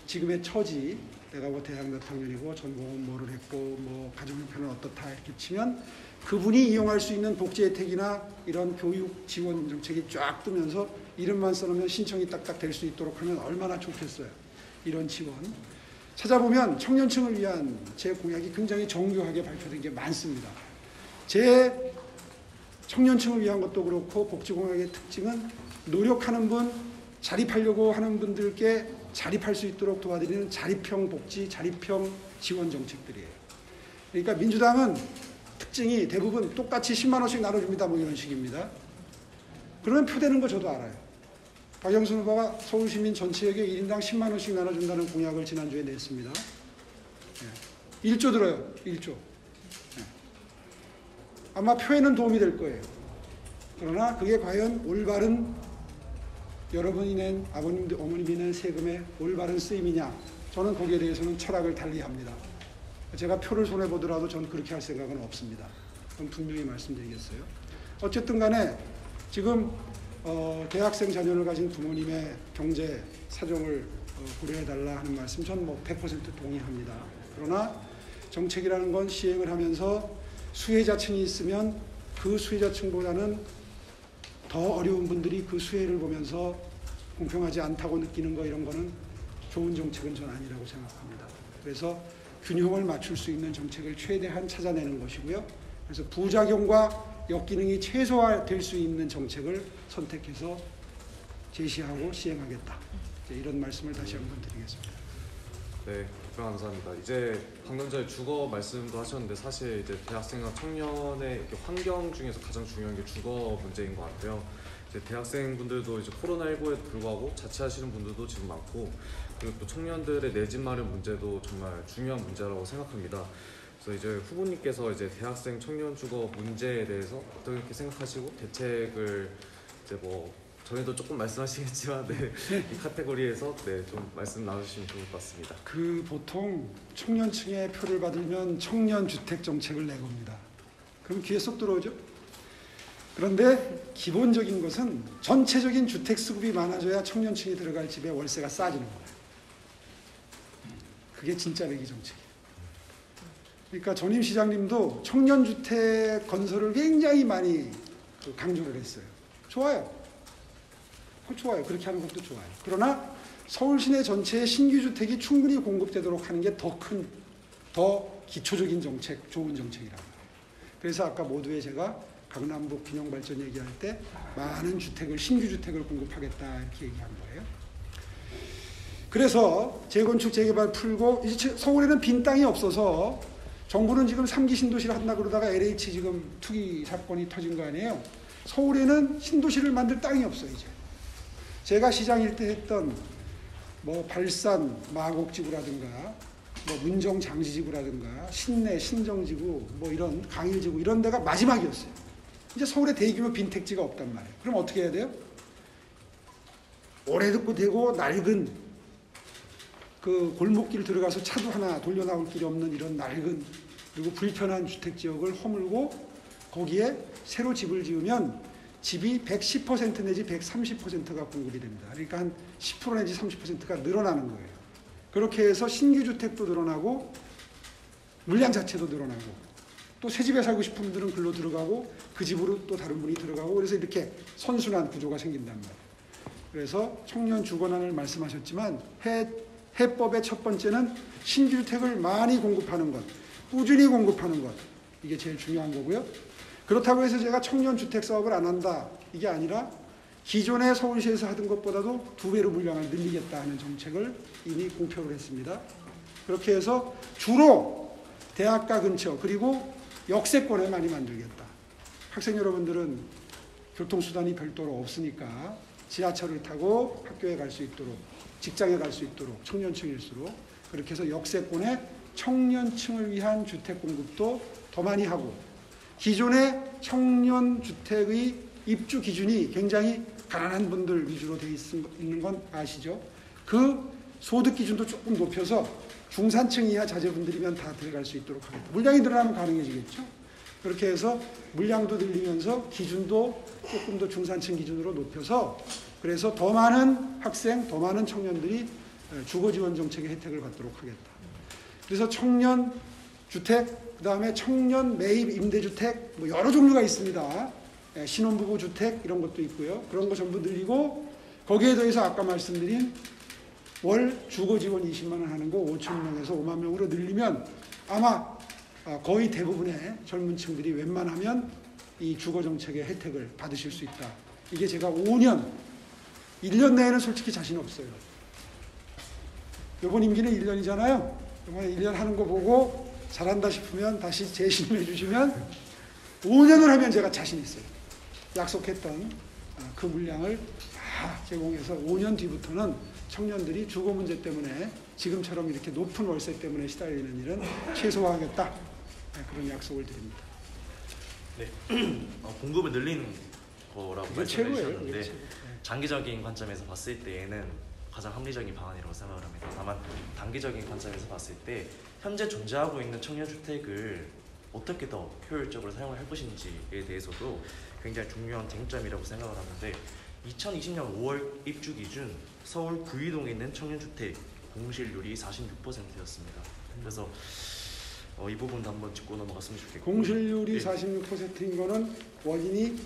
지금의 처지, 내가 뭐 대학 몇 학년이고 전공은 뭐를 했고 뭐 가정 형편은 어떻다 이렇게 치면 그분이 이용할 수 있는 복지 혜택이나 이런 교육 지원 정책이 쫙 뜨면서 이름만 써놓으면 신청이 딱딱 될 수 있도록 하면 얼마나 좋겠어요. 이런 지원. 찾아보면 청년층을 위한 제 공약이 굉장히 정교하게 발표된 게 많습니다. 제 청년층을 위한 것도 그렇고 복지공약의 특징은 노력하는 분, 자립하려고 하는 분들께 자립할 수 있도록 도와드리는 자립형 복지, 자립형 지원 정책들이에요. 그러니까 민주당은 특징이 대부분 똑같이 10만 원씩 나눠줍니다. 뭐 이런 식입니다. 그러면 표되는 거 저도 알아요. 박영선 후보가 서울시민 전체에게 1인당 10만 원씩 나눠준다는 공약을 지난주에 냈습니다. 1조 들어요. 1조. 아마 표에는 도움이 될 거예요. 그러나 그게 과연 올바른 여러분이 낸 아버님, 어머님이 낸 세금의 올바른 쓰임이냐? 저는 거기에 대해서는 철학을 달리합니다. 제가 표를 손해보더라도 저는 그렇게 할 생각은 없습니다. 그건 분명히 말씀드리겠어요. 어쨌든 간에 지금 대학생 자녀를 가진 부모님의 경제 사정을 고려해달라 하는 말씀 전 100% 동의합니다. 그러나 정책이라는 건 시행을 하면서 수혜자층이 있으면 그 수혜자층보다는 더 어려운 분들이 그 수혜를 보면서 공평하지 않다고 느끼는 거, 이런 거는 좋은 정책은 전 아니라고 생각합니다. 그래서 균형을 맞출 수 있는 정책을 최대한 찾아내는 것이고요. 그래서 부작용과 역기능이 최소화될 수 있는 정책을 선택해서 제시하고 시행하겠다. 이런 말씀을 다시 한번 드리겠습니다. 네, 감사합니다. 이제 방금 전에 주거 말씀도 하셨는데 사실 이제 대학생과 청년의 이렇게 환경 중에서 가장 중요한 게 주거 문제인 것 같아요. 이제 대학생분들도 이제 코로나19에도 불구하고 자취하시는 분들도 지금 많고, 그리고 또 청년들의 내 집 마련 문제도 정말 중요한 문제라고 생각합니다. 그래서 이제 후보님께서 이제 대학생 청년 주거 문제에 대해서 어떻게 생각하시고 대책을 이제 전에도 조금 말씀하시겠지만 이 카테고리에서 좀 말씀 나누시면 좋을 것 같습니다. 보통 청년층의 표를 받으면 청년 주택 정책을 내겁니다. 그럼 귀에 쏙 들어오죠? 그런데 기본적인 것은 전체적인 주택 수급이 많아져야 청년층이 들어갈 집에 월세가 싸지는 거예요. 그게 진짜 내기 정책이에요. 그러니까 전임 시장님도 청년 주택 건설을 굉장히 많이 강조를 했어요. 좋아요. 좋아요. 그렇게 하는 것도 좋아요. 그러나 서울 시내 전체의 신규 주택이 충분히 공급되도록 하는 게 더 기초적인 정책, 좋은 정책이라고. 그래서 아까 모두에 제가 강남북 균형 발전 얘기할 때 많은 신규 주택을 공급하겠다 이렇게 얘기한 거예요. 그래서 재건축 재개발 풀고, 이제 서울에는 빈 땅이 없어서 정부는 지금 3기 신도시를 한다고 그러다가 LH 지금 투기 사건이 터진 거 아니에요. 서울에는 신도시를 만들 땅이 없어요. 이제 제가 시장일 때 했던 발산 마곡지구라든가 문정 장지지구라든가 신내 신정지구 이런 강일지구 이런 데가 마지막이었어요. 이제 서울에 대규모 빈택지가 없단 말이에요. 그럼 어떻게 해야 돼요? 오래듣고 되고 낡은 그 골목길 들어가서 차도 하나 돌려 나올 길이 없는 이런 낡은 그리고 불편한 주택지역을 허물고 거기에 새로 집을 지으면 집이 110% 내지 130%가 공급이 됩니다. 그러니까 한 10% 내지 30%가 늘어나는 거예요. 그렇게 해서 신규 주택도 늘어나고 물량 자체도 늘어나고 또 새 집에 살고 싶은 분들은 글로 들어가고 그 집으로 또 다른 분이 들어가고, 그래서 이렇게 선순환 구조가 생긴단 말이에요. 그래서 청년 주거난을 말씀하셨지만 해법의 첫 번째는 신규 주택을 많이 공급하는 것, 꾸준히 공급하는 것, 이게 제일 중요한 거고요. 그렇다고 해서 제가 청년 주택 사업을 안 한다, 이게 아니라 기존에 서울시에서 하던 것보다도 2배로 물량을 늘리겠다 하는 정책을 이미 공표를 했습니다. 그렇게 해서 주로 대학가 근처 그리고 역세권에 많이 만들겠다. 학생 여러분들은 교통수단이 별도로 없으니까 지하철을 타고 학교에 갈 수 있도록, 직장에 갈 수 있도록, 청년층일수록 그렇게 해서 역세권에 청년층을 위한 주택 공급도 더 많이 하고, 기존의 청년 주택의 입주 기준이 굉장히 가난한 분들 위주로 되어 있는 건 아시죠? 그 소득 기준도 조금 높여서 중산층 이하 자제분들이면 다 들어갈 수 있도록 하겠다. 물량이 늘어나면 가능해지겠죠? 그렇게 해서 물량도 늘리면서 기준도 조금 더 중산층 기준으로 높여서, 그래서 더 많은 학생, 더 많은 청년들이 주거지원 정책의 혜택을 받도록 하겠다. 그래서 청년 주택, 그 다음에 청년 매입 임대주택 여러 종류가 있습니다. 신혼부부 주택 이런 것도 있고요. 그런 거 전부 늘리고, 거기에 더해서 아까 말씀드린 월 주거지원 20만 원 하는 거 5천 명에서 5만 명으로 늘리면 아마 거의 대부분의 젊은 층들이 웬만하면 이 주거정책의 혜택을 받으실 수 있다. 이게 제가 1년 내에는 솔직히 자신 없어요. 이번 임기는 1년이잖아요. 이번에 1년 하는 거 보고 잘한다 싶으면 다시 재신임해 주시면 5년을 하면 제가 자신 있어요. 약속했던 그 물량을 다 제공해서 5년 뒤부터는 청년들이 주거 문제 때문에 지금처럼 이렇게 높은 월세 때문에 시달리는 일은 최소화하겠다. 그런 약속을 드립니다. 네, 공급을 늘리는 거라고 그게 말씀해 최고예요. 주셨는데 그게 최고. 장기적인 관점에서 봤을 때에는 가장 합리적인 방안이라고 생각을 합니다. 다만 단기적인 관점에서 봤을 때 현재 존재하고 있는 청년주택을 어떻게 더 효율적으로 사용을 할 것인지에 대해서도 굉장히 중요한 쟁점이라고 생각을 하는데 2020년 5월 입주 기준 서울 구의동에 있는 청년주택 공실률이 46%였습니다. 그래서 이 부분도 한번 짚고 넘어갔으면 좋겠고 공실률이 예. 46%인 거는 원인이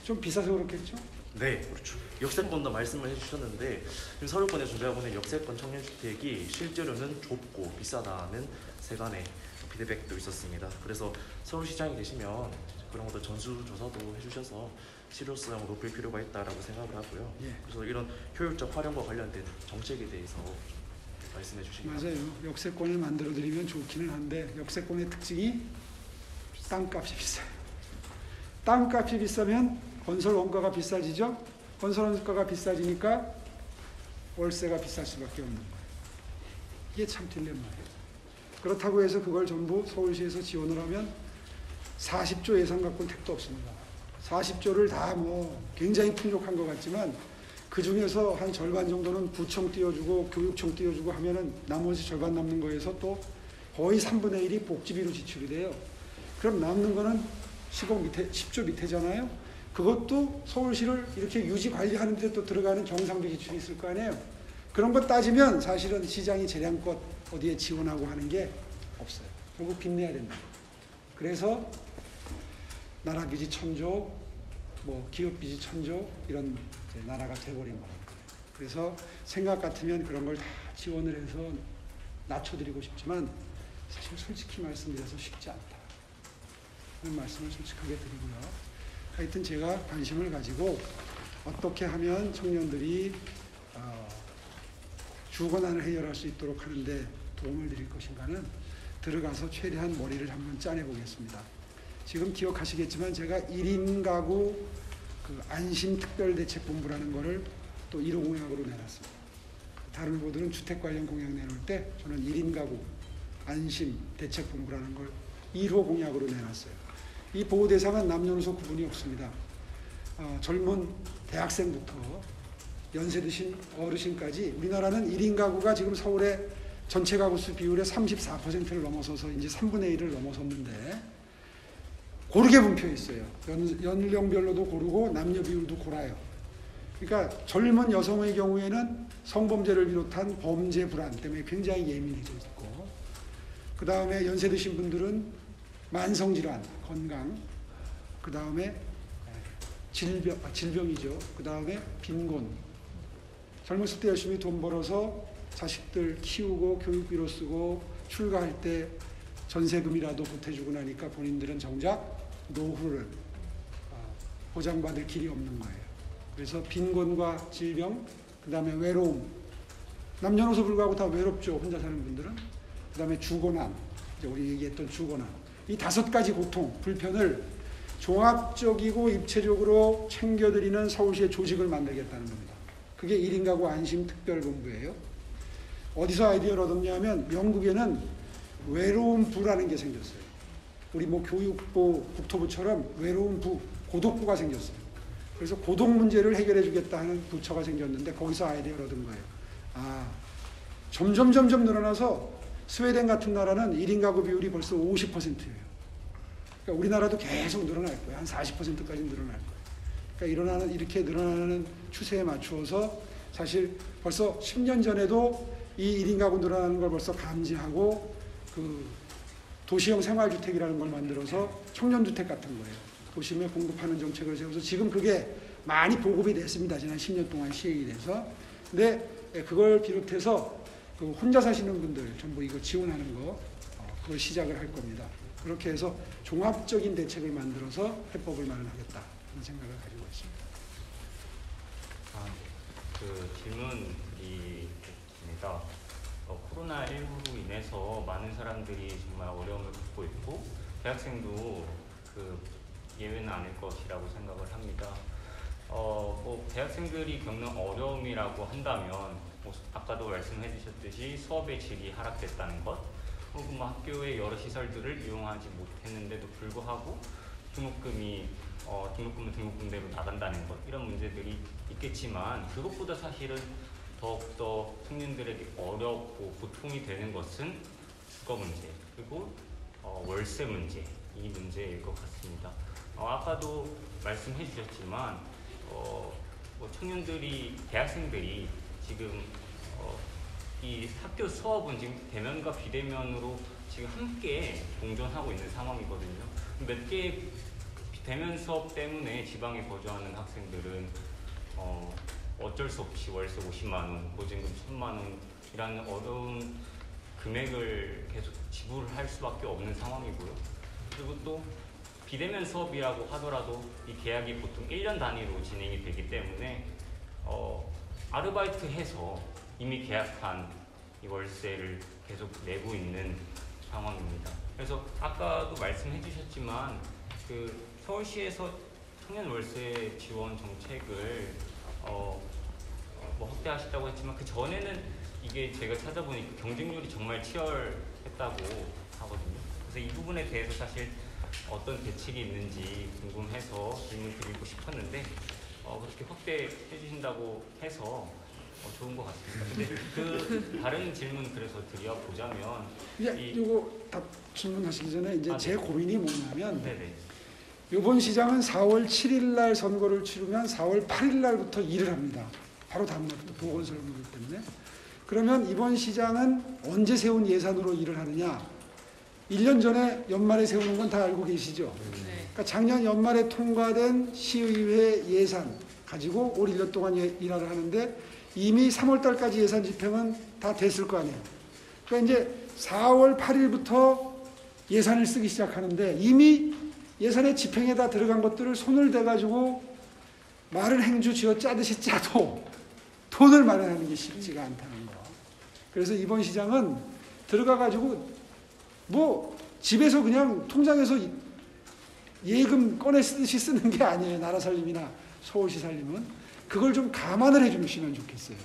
좀 비싸서 그렇겠죠? 네, 그렇죠. 역세권도 말씀을 해주셨는데 지금 서울권에 존재하고 있는 역세권 청년주택이 실제로는 좁고 비싸다는 세간의 피드백도 있었습니다. 그래서 서울시장이 되시면 그런 것도 전수조사도 해주셔서 실효성을 높일 필요가 있다라고 생각을 하고요. 예. 그래서 이런 효율적 활용과 관련된 정책에 대해서 말씀해 주시면 맞아요. 역세권을 만들어드리면 좋기는 한데 역세권의 특징이 땅값이 비싸요. 땅값이 비싸면 건설 원가가 비싸지죠. 건설 원가가 비싸지니까 월세가 비쌀 수밖에 없는 거예요. 이게 참 딜레마예요. 그렇다고 해서 그걸 전부 서울시에서 지원을 하면 40조 예산 갖고는 택도 없습니다. 40조를 다 굉장히 풍족한 것 같지만 그 중에서 한 절반 정도는 구청 띄워주고 교육청 띄워주고 하면은 나머지 절반 남는 거에서 또 거의 3분의 1이 복지비로 지출이 돼요. 그럼 남는 거는 10조 밑에잖아요. 그것도 서울시를 이렇게 유지 관리하는 데 또 들어가는 경상비 지출이 있을 거 아니에요. 그런 거 따지면 사실은 시장이 재량껏 어디에 지원하고 하는 게 없어요. 결국 빚내야 된다. 그래서 나라 빚이 1000조, 기업 빚이 1000조 이런 나라가 돼버린 겁니다. 그래서 생각 같으면 그런 걸 다 지원을 해서 낮춰드리고 싶지만 사실 솔직히 말씀드려서 쉽지 않다. 그런 말씀을 솔직하게 드리고요. 하여튼 제가 관심을 가지고 어떻게 하면 청년들이 주거난을 해결할 수 있도록 하는데 도움을 드릴 것인가는 들어가서 최대한 머리를 한번 짜내보겠습니다. 지금 기억하시겠지만 제가 1인 가구 안심특별대책본부라는 거를 또 1호 공약으로 내놨습니다. 다른 후보들은 주택 관련 공약 내놓을 때 저는 1인 가구 안심대책본부라는 걸 1호 공약으로 내놨어요. 이 보호 대상은 남녀노소 구분이 없습니다. 젊은 대학생부터 연세 드신 어르신까지 우리나라는 1인 가구가 지금 서울의 전체 가구수 비율의 34%를 넘어서서 이제 3분의 1을 넘어섰는데 고르게 분포해 있어요. 연령별로도 고르고 남녀 비율도 고라요. 그러니까 젊은 여성의 경우에는 성범죄를 비롯한 범죄 불안 때문에 굉장히 예민해져 있고 그 다음에 연세 드신 분들은 만성질환, 건강, 그 다음에 질병이죠. 그 다음에 빈곤. 젊었을 때 열심히 돈 벌어서 자식들 키우고 교육비로 쓰고 출가할 때 전세금이라도 보태주고 나니까 본인들은 정작 노후를 보장받을 길이 없는 거예요. 그래서 빈곤과 질병, 그 다음에 외로움. 남녀노소 불구하고 다 외롭죠. 혼자 사는 분들은. 그 다음에 주거난, 이제 우리 얘기했던 주거난. 이 5가지 고통, 불편을 종합적이고 입체적으로 챙겨드리는 서울시의 조직을 만들겠다는 겁니다. 그게 1인 가구 안심특별본부예요. 어디서 아이디어를 얻었냐면 영국에는 외로움부라는 게 생겼어요. 우리 교육부, 국토부처럼 외로움부, 고독부가 생겼어요. 그래서 고독 문제를 해결해 주겠다 하는 부처가 생겼는데 거기서 아이디어를 얻은 거예요. 점점 늘어나서 스웨덴 같은 나라는 1인 가구 비율이 벌써 50%예요. 그러니까 우리나라도 계속 늘어날 거예요. 한 40%까지 늘어날 거예요. 그러니까 이렇게 늘어나는 추세에 맞추어서 사실 벌써 10년 전에도 이 1인 가구 늘어나는 걸 벌써 감지하고 도시형 생활주택이라는 걸 만들어서 청년주택 같은 거예요. 도심에 공급하는 정책을 세워서 지금 그게 많이 보급이 됐습니다. 지난 10년 동안 시행이 돼서. 근데 그걸 비롯해서 혼자 사시는 분들 전부 이거 지원하는 거 그걸 시작을 할 겁니다. 그렇게 해서 종합적인 대책을 만들어서 해법을 마련하겠다 그런 생각을 가지고 있습니다. 질문입니다. 코로나19로 인해서 많은 사람들이 정말 어려움을 겪고 있고 대학생도 예외는 아닐 것이라고 생각을 합니다. 대학생들이 겪는 어려움이라고 한다면 뭐 아까도 말씀해 주셨듯이 수업의 질이 하락됐다는 것, 혹은 뭐 학교의 여러 시설들을 이용하지 못했는데도 불구하고 등록금이 등록금대로 나간다는 것, 이런 문제들이 있겠지만 그것보다 사실은 더욱더 청년들에게 어렵고 고통이 되는 것은 주거 문제, 그리고 월세 문제, 이 문제일 것 같습니다. 아까도 말씀해 주셨지만 뭐 청년들이, 대학생들이 지금 이 학교 수업은 지금 대면과 비대면으로 지금 함께 공존하고 있는 상황이거든요. 몇 개의 대면 수업 때문에 지방에 거주하는 학생들은 어쩔 수 없이 월세 50만 원, 보증금 1000만 원이라는 어려운 금액을 계속 지불할 수밖에 없는 상황이고요. 그리고 또 비대면 수업이라고 하더라도 이 계약이 보통 1년 단위로 진행이 되기 때문에 아르바이트 해서 이미 계약한 이 월세를 계속 내고 있는 상황입니다. 그래서 아까도 말씀해 주셨지만 그 서울시에서 청년 월세 지원 정책을 뭐 확대하셨다고 했지만 그 전에는 이게 제가 찾아보니까 경쟁률이 정말 치열했다고 하거든요. 그래서 이 부분에 대해서 사실 어떤 대책이 있는지 궁금해서 질문 드리고 싶었는데 그렇게 확대해 주신다고 해서 좋은 것 같습니다. 근데 그 다른 질문 그래서 드려보자면 이거 답 질문하시기 전에 이제 제 고민이 뭐냐면 네네. 이번 시장은 4월 7일 날 선거를 치르면 4월 8일 날부터 일을 합니다. 바로 다음 날부터 보건설거기 때문에. 그러면 이번 시장은 언제 세운 예산으로 일을 하느냐? 1년 전에 연말에 세우는 건 다 알고 계시죠? 그러니까 작년 연말에 통과된 시의회 예산 가지고 올 1년 동안 일하를 하는데 이미 3월 달까지 예산 집행은 다 됐을 거 아니에요. 그러니까 이제 4월 8일부터 예산을 쓰기 시작하는데 이미 예산의 집행에다 들어간 것들을 손을 대가지고 말을 행주 쥐어 짜듯이 짜도 돈을 마련하는 게 쉽지가 않다는 거. 그래서 이번 시장은 들어가가지고 뭐 집에서 그냥 통장에서 예금 꺼내 쓰듯이 쓰는 게 아니에요. 나라 살림이나 서울시 살림은. 그걸 좀 감안을 해주시면 좋겠어요.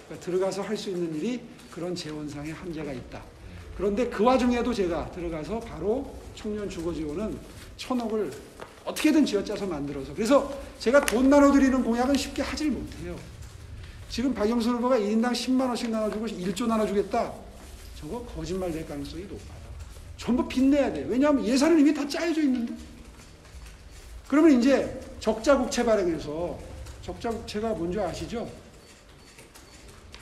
그러니까 들어가서 할 수 있는 일이 그런 재원상의 한계가 있다. 그런데 그 와중에도 제가 들어가서 바로 청년 주거 지원은 1000억을 어떻게든 쥐어짜서 만들어서, 그래서 제가 돈 나눠드리는 공약은 쉽게 하질 못해요. 지금 박영선 후보가 1인당 10만 원씩 나눠주고 1조 나눠주겠다. 저거 거짓말 될 가능성이 높아요. 전부 빚내야 돼요. 왜냐하면 예산은 이미 다 짜여져 있는데. 그러면 이제 적자국채 발행해서, 적자국채가 뭔지 아시죠?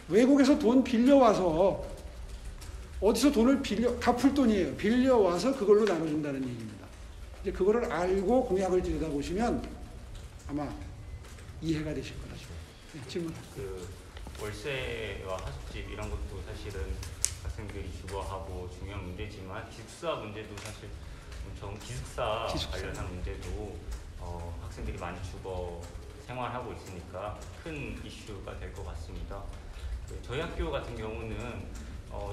외국에서 돈 빌려와서, 어디서 돈을 갚을 돈이에요. 빌려와서 그걸로 나눠준다는 얘기입니다. 이제 그거를 알고 공약을 들여다보시면 아마 이해가 되실 거라죠. 네, 질문. 그 월세와 하숙집 이런 것도 사실은 학생들이 주거하고 중요한 문제지만 기숙사 문제도 사실 엄청 기숙사 관련한 문제도 학생들이 많이 주거 생활하고 있으니까 큰 이슈가 될 것 같습니다. 저희 학교 같은 경우는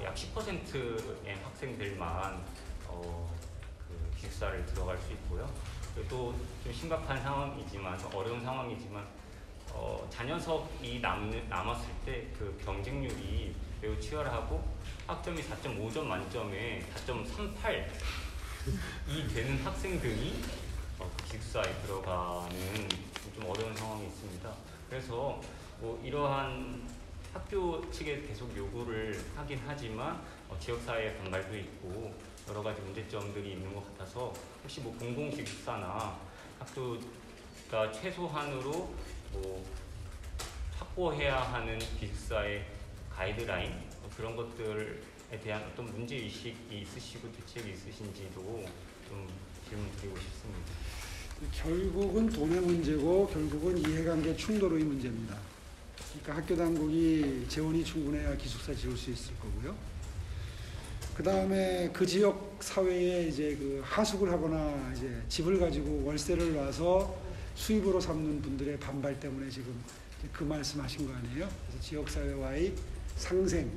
약 10%의 학생들만 그 기숙사를 들어갈 수 있고요. 또 좀 심각한 상황이지만, 어려운 상황이지만 자녀석이 남았을 때 그 경쟁률이 매우 치열하고 학점이 4.5점 만점에 4.38이 되는 학생들이 기숙사에 들어가는 좀 어려운 상황이 있습니다. 그래서 뭐 이러한 학교 측에 계속 요구를 하긴 하지만 지역사회의 반발도 있고 여러 가지 문제점들이 있는 것 같아서 혹시 뭐 공공기숙사나 학교가 최소한으로 뭐 확보해야 하는 기숙사의 가이드라인 그런 것들에 대한 어떤 문제의식이 있으시고 대책이 있으신지도 좀 질문 드리고 싶습니다. 결국은 돈의 문제고 결국은 이해관계 충돌의 문제입니다. 그러니까 학교 당국이 재원이 충분해야 기숙사 지을 수 있을 거고요. 그 다음에 그 지역 사회에 이제 그 하숙을 하거나 이제 집을 가지고 월세를 놔서 수입으로 삼는 분들의 반발 때문에 지금 그 말씀하신 거 아니에요? 그래서 지역 사회와의 상생,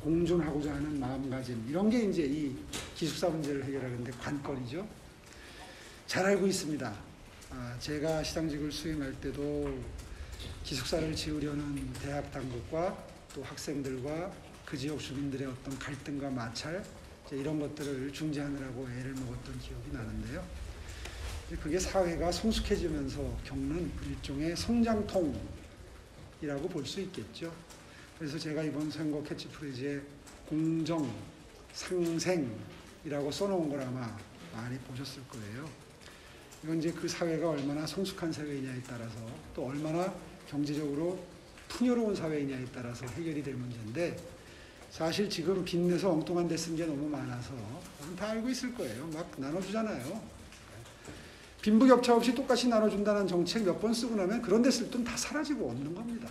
공존하고자 하는 마음가짐 이런 게 이제 이 기숙사 문제를 해결하는데 관건이죠. 잘 알고 있습니다. 제가 시장직을 수행할 때도 기숙사를 지으려는 대학 당국과 또 학생들과 그 지역 주민들의 어떤 갈등과 마찰 이런 것들을 중재하느라고 애를 먹었던 기억이 나는데요. 그게 사회가 성숙해지면서 겪는 일종의 성장통이라고 볼 수 있겠죠. 그래서 제가 이번 선거 캐치프레이즈에 공정, 상생이라고 써놓은 걸 아마 많이 보셨을 거예요. 이건 이제 그 사회가 얼마나 성숙한 사회이냐에 따라서 또 얼마나 경제적으로 풍요로운 사회이냐에 따라서 해결이 될 문제인데 사실 지금 빚내서 엉뚱한 데 쓴 게 너무 많아서 다 알고 있을 거예요. 막 나눠주잖아요. 빈부격차 없이 똑같이 나눠준다는 정책 몇 번 쓰고 나면 그런 데 쓸 돈 다 사라지고 없는 겁니다.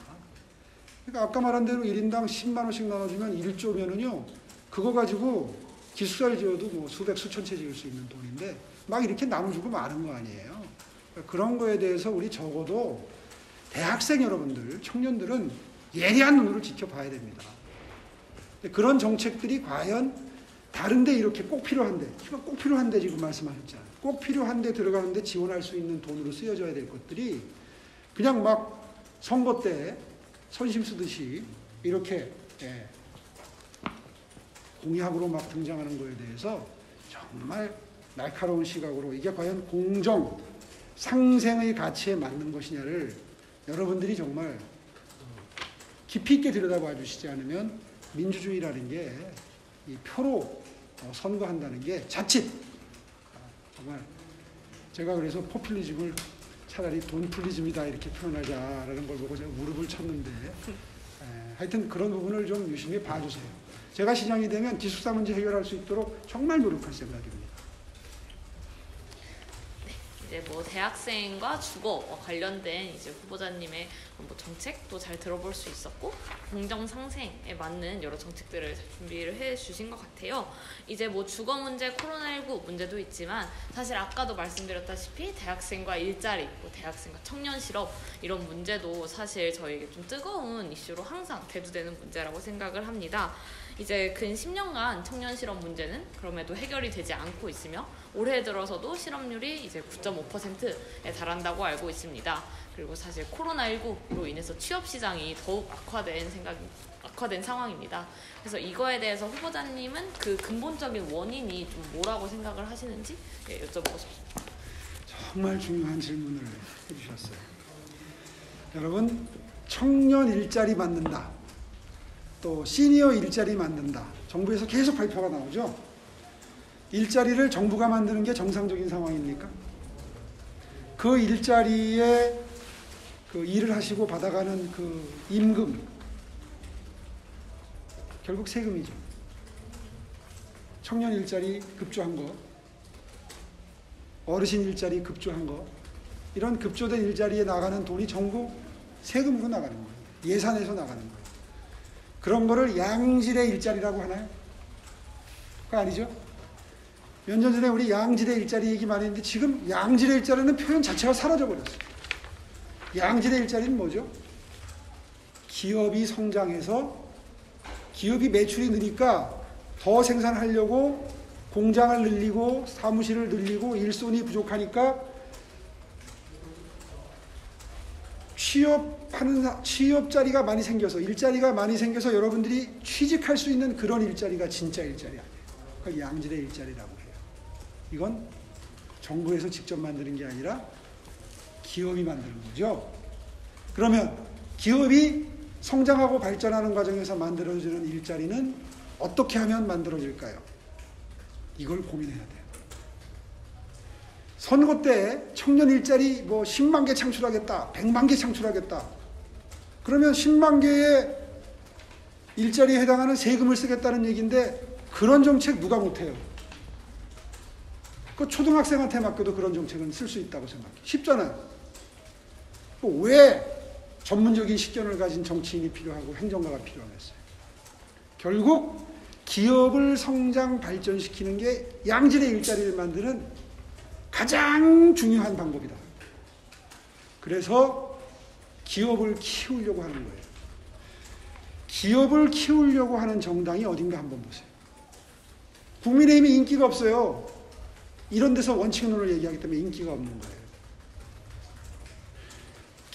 그러니까 아까 말한 대로 1인당 10만 원씩 나눠주면 1조면은요 그거 가지고 기숙사를 지어도 뭐 수백 수천 채 지을 수 있는 돈인데 막 이렇게 나눠주고 마는 거 아니에요. 그러니까 그런 거에 대해서 우리 적어도 대학생 여러분들, 청년들은 예리한 눈으로 지켜봐야 됩니다. 그런 정책들이 과연 다른데 이렇게 꼭 필요한데, 꼭 필요한데 지금 말씀하셨잖아요. 꼭 필요한데 들어가는데 지원할 수 있는 돈으로 쓰여져야 될 것들이 그냥 막 선거 때 선심 쓰듯이 이렇게 공약으로 막 등장하는 거에 대해서 정말 날카로운 시각으로 이게 과연 공정, 상생의 가치에 맞는 것이냐를 여러분들이 정말 깊이 있게 들여다봐 주시지 않으면 민주주의라는 게 이 표로 선거한다는 게 자칫 정말 제가 그래서 포퓰리즘을 차라리 돈풀리즘이다 이렇게 표현하자라는 걸 보고 제가 무릎을 쳤는데 하여튼 그런 부분을 좀 유심히 봐주세요. 제가 시장이 되면 기숙사 문제 해결할 수 있도록 정말 노력할 생각입니다. 이제 뭐 대학생과 주거 관련된 이제 후보자님의 뭐 정책도 잘 들어볼 수 있었고 공정 상생에 맞는 여러 정책들을 준비를 해주신 것 같아요. 이제 뭐 주거 문제, 코로나19 문제도 있지만 사실 아까도 말씀드렸다시피 대학생과 일자리, 뭐 대학생과 청년 실업 이런 문제도 사실 저에게 좀 뜨거운 이슈로 항상 대두되는 문제라고 생각을 합니다. 이제 근 10년간 청년 실업 문제는 그럼에도 해결이 되지 않고 있으며 올해 들어서도 실업률이 이제 9.5%에 달한다고 알고 있습니다. 그리고 사실 코로나19로 인해서 취업 시장이 더욱 악화된 상황입니다. 그래서 이거에 대해서 후보자님은 그 근본적인 원인이 좀 뭐라고 생각을 하시는지 여쭤보고 싶습니다. 정말 중요한 질문을 해주셨어요. 여러분, 청년 일자리 만든다. 또 시니어 일자리 만든다. 정부에서 계속 발표가 나오죠. 일자리를 정부가 만드는 게 정상적인 상황입니까? 그 일자리에 그 일을 하시고 받아가는 그 임금, 결국 세금이죠. 청년 일자리 급조한 거, 어르신 일자리 급조한 거, 이런 급조된 일자리에 나가는 돈이 전부 세금으로 나가는 거예요. 예산에서 나가는 거예요. 그런 거를 양질의 일자리라고 하나요? 그거 아니죠? 몇 년 전에 우리 양질의 일자리 얘기 많이 했는데 지금 양질의 일자리는 표현 자체가 사라져버렸어요. 양질의 일자리는 뭐죠? 기업이 성장해서 기업이 매출이 느니까 더 생산하려고 공장을 늘리고 사무실을 늘리고 일손이 부족하니까 취업 자리가 많이 생겨서 일자리가 많이 생겨서 여러분들이 취직할 수 있는 그런 일자리가 진짜 일자리 아니에요. 그걸 양질의 일자리라고 해요. 이건 정부에서 직접 만드는 게 아니라 기업이 만드는 거죠. 그러면 기업이 성장하고 발전하는 과정에서 만들어지는 일자리는 어떻게 하면 만들어질까요? 이걸 고민해야 돼요. 선거 때 청년 일자리 뭐 10만 개 창출하겠다, 100만 개 창출하겠다. 그러면 10만 개의 일자리에 해당하는 세금을 쓰겠다는 얘기인데 그런 정책 누가 못해요? 그 초등학생한테 맡겨도 그런 정책은 쓸 수 있다고 생각해요. 쉽잖아요. 왜 전문적인 식견을 가진 정치인이 필요하고 행정가가 필요하겠어요? 결국 기업을 성장 발전시키는 게 양질의 일자리를 만드는 가장 중요한 방법이다. 그래서 기업을 키우려고 하는 거예요. 기업을 키우려고 하는 정당이 어딘가 한번 보세요. 국민의힘이 인기가 없어요. 이런 데서 원칙론을 얘기하기 때문에 인기가 없는 거예요.